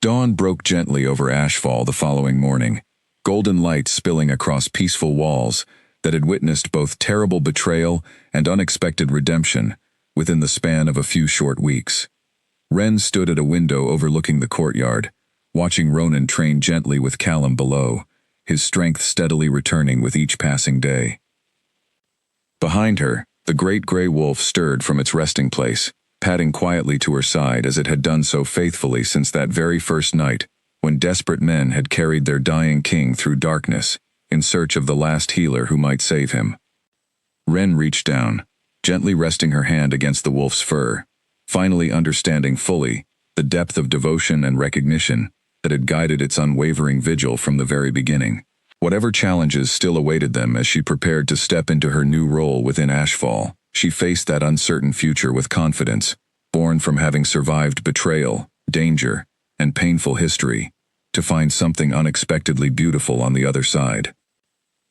Dawn broke gently over Ashfall the following morning, golden light spilling across peaceful walls that had witnessed both terrible betrayal and unexpected redemption, within the span of a few short weeks. Ren stood at a window overlooking the courtyard, watching Ronan train gently with Callum below, his strength steadily returning with each passing day. Behind her, the great gray wolf stirred from its resting place, padding quietly to her side as it had done so faithfully since that very first night, when desperate men had carried their dying king through darkness, in search of the last healer who might save him. Ren reached down, gently resting her hand against the wolf's fur, finally understanding fully the depth of devotion and recognition that had guided its unwavering vigil from the very beginning. Whatever challenges still awaited them as she prepared to step into her new role within Ashfall, she faced that uncertain future with confidence, born from having survived betrayal, danger, and painful history, to find something unexpectedly beautiful on the other side.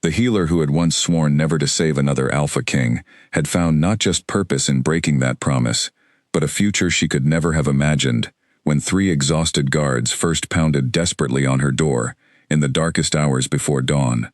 The healer who had once sworn never to save another Alpha King had found not just purpose in breaking that promise, but a future she could never have imagined when 3 exhausted guards first pounded desperately on her door in the darkest hours before dawn.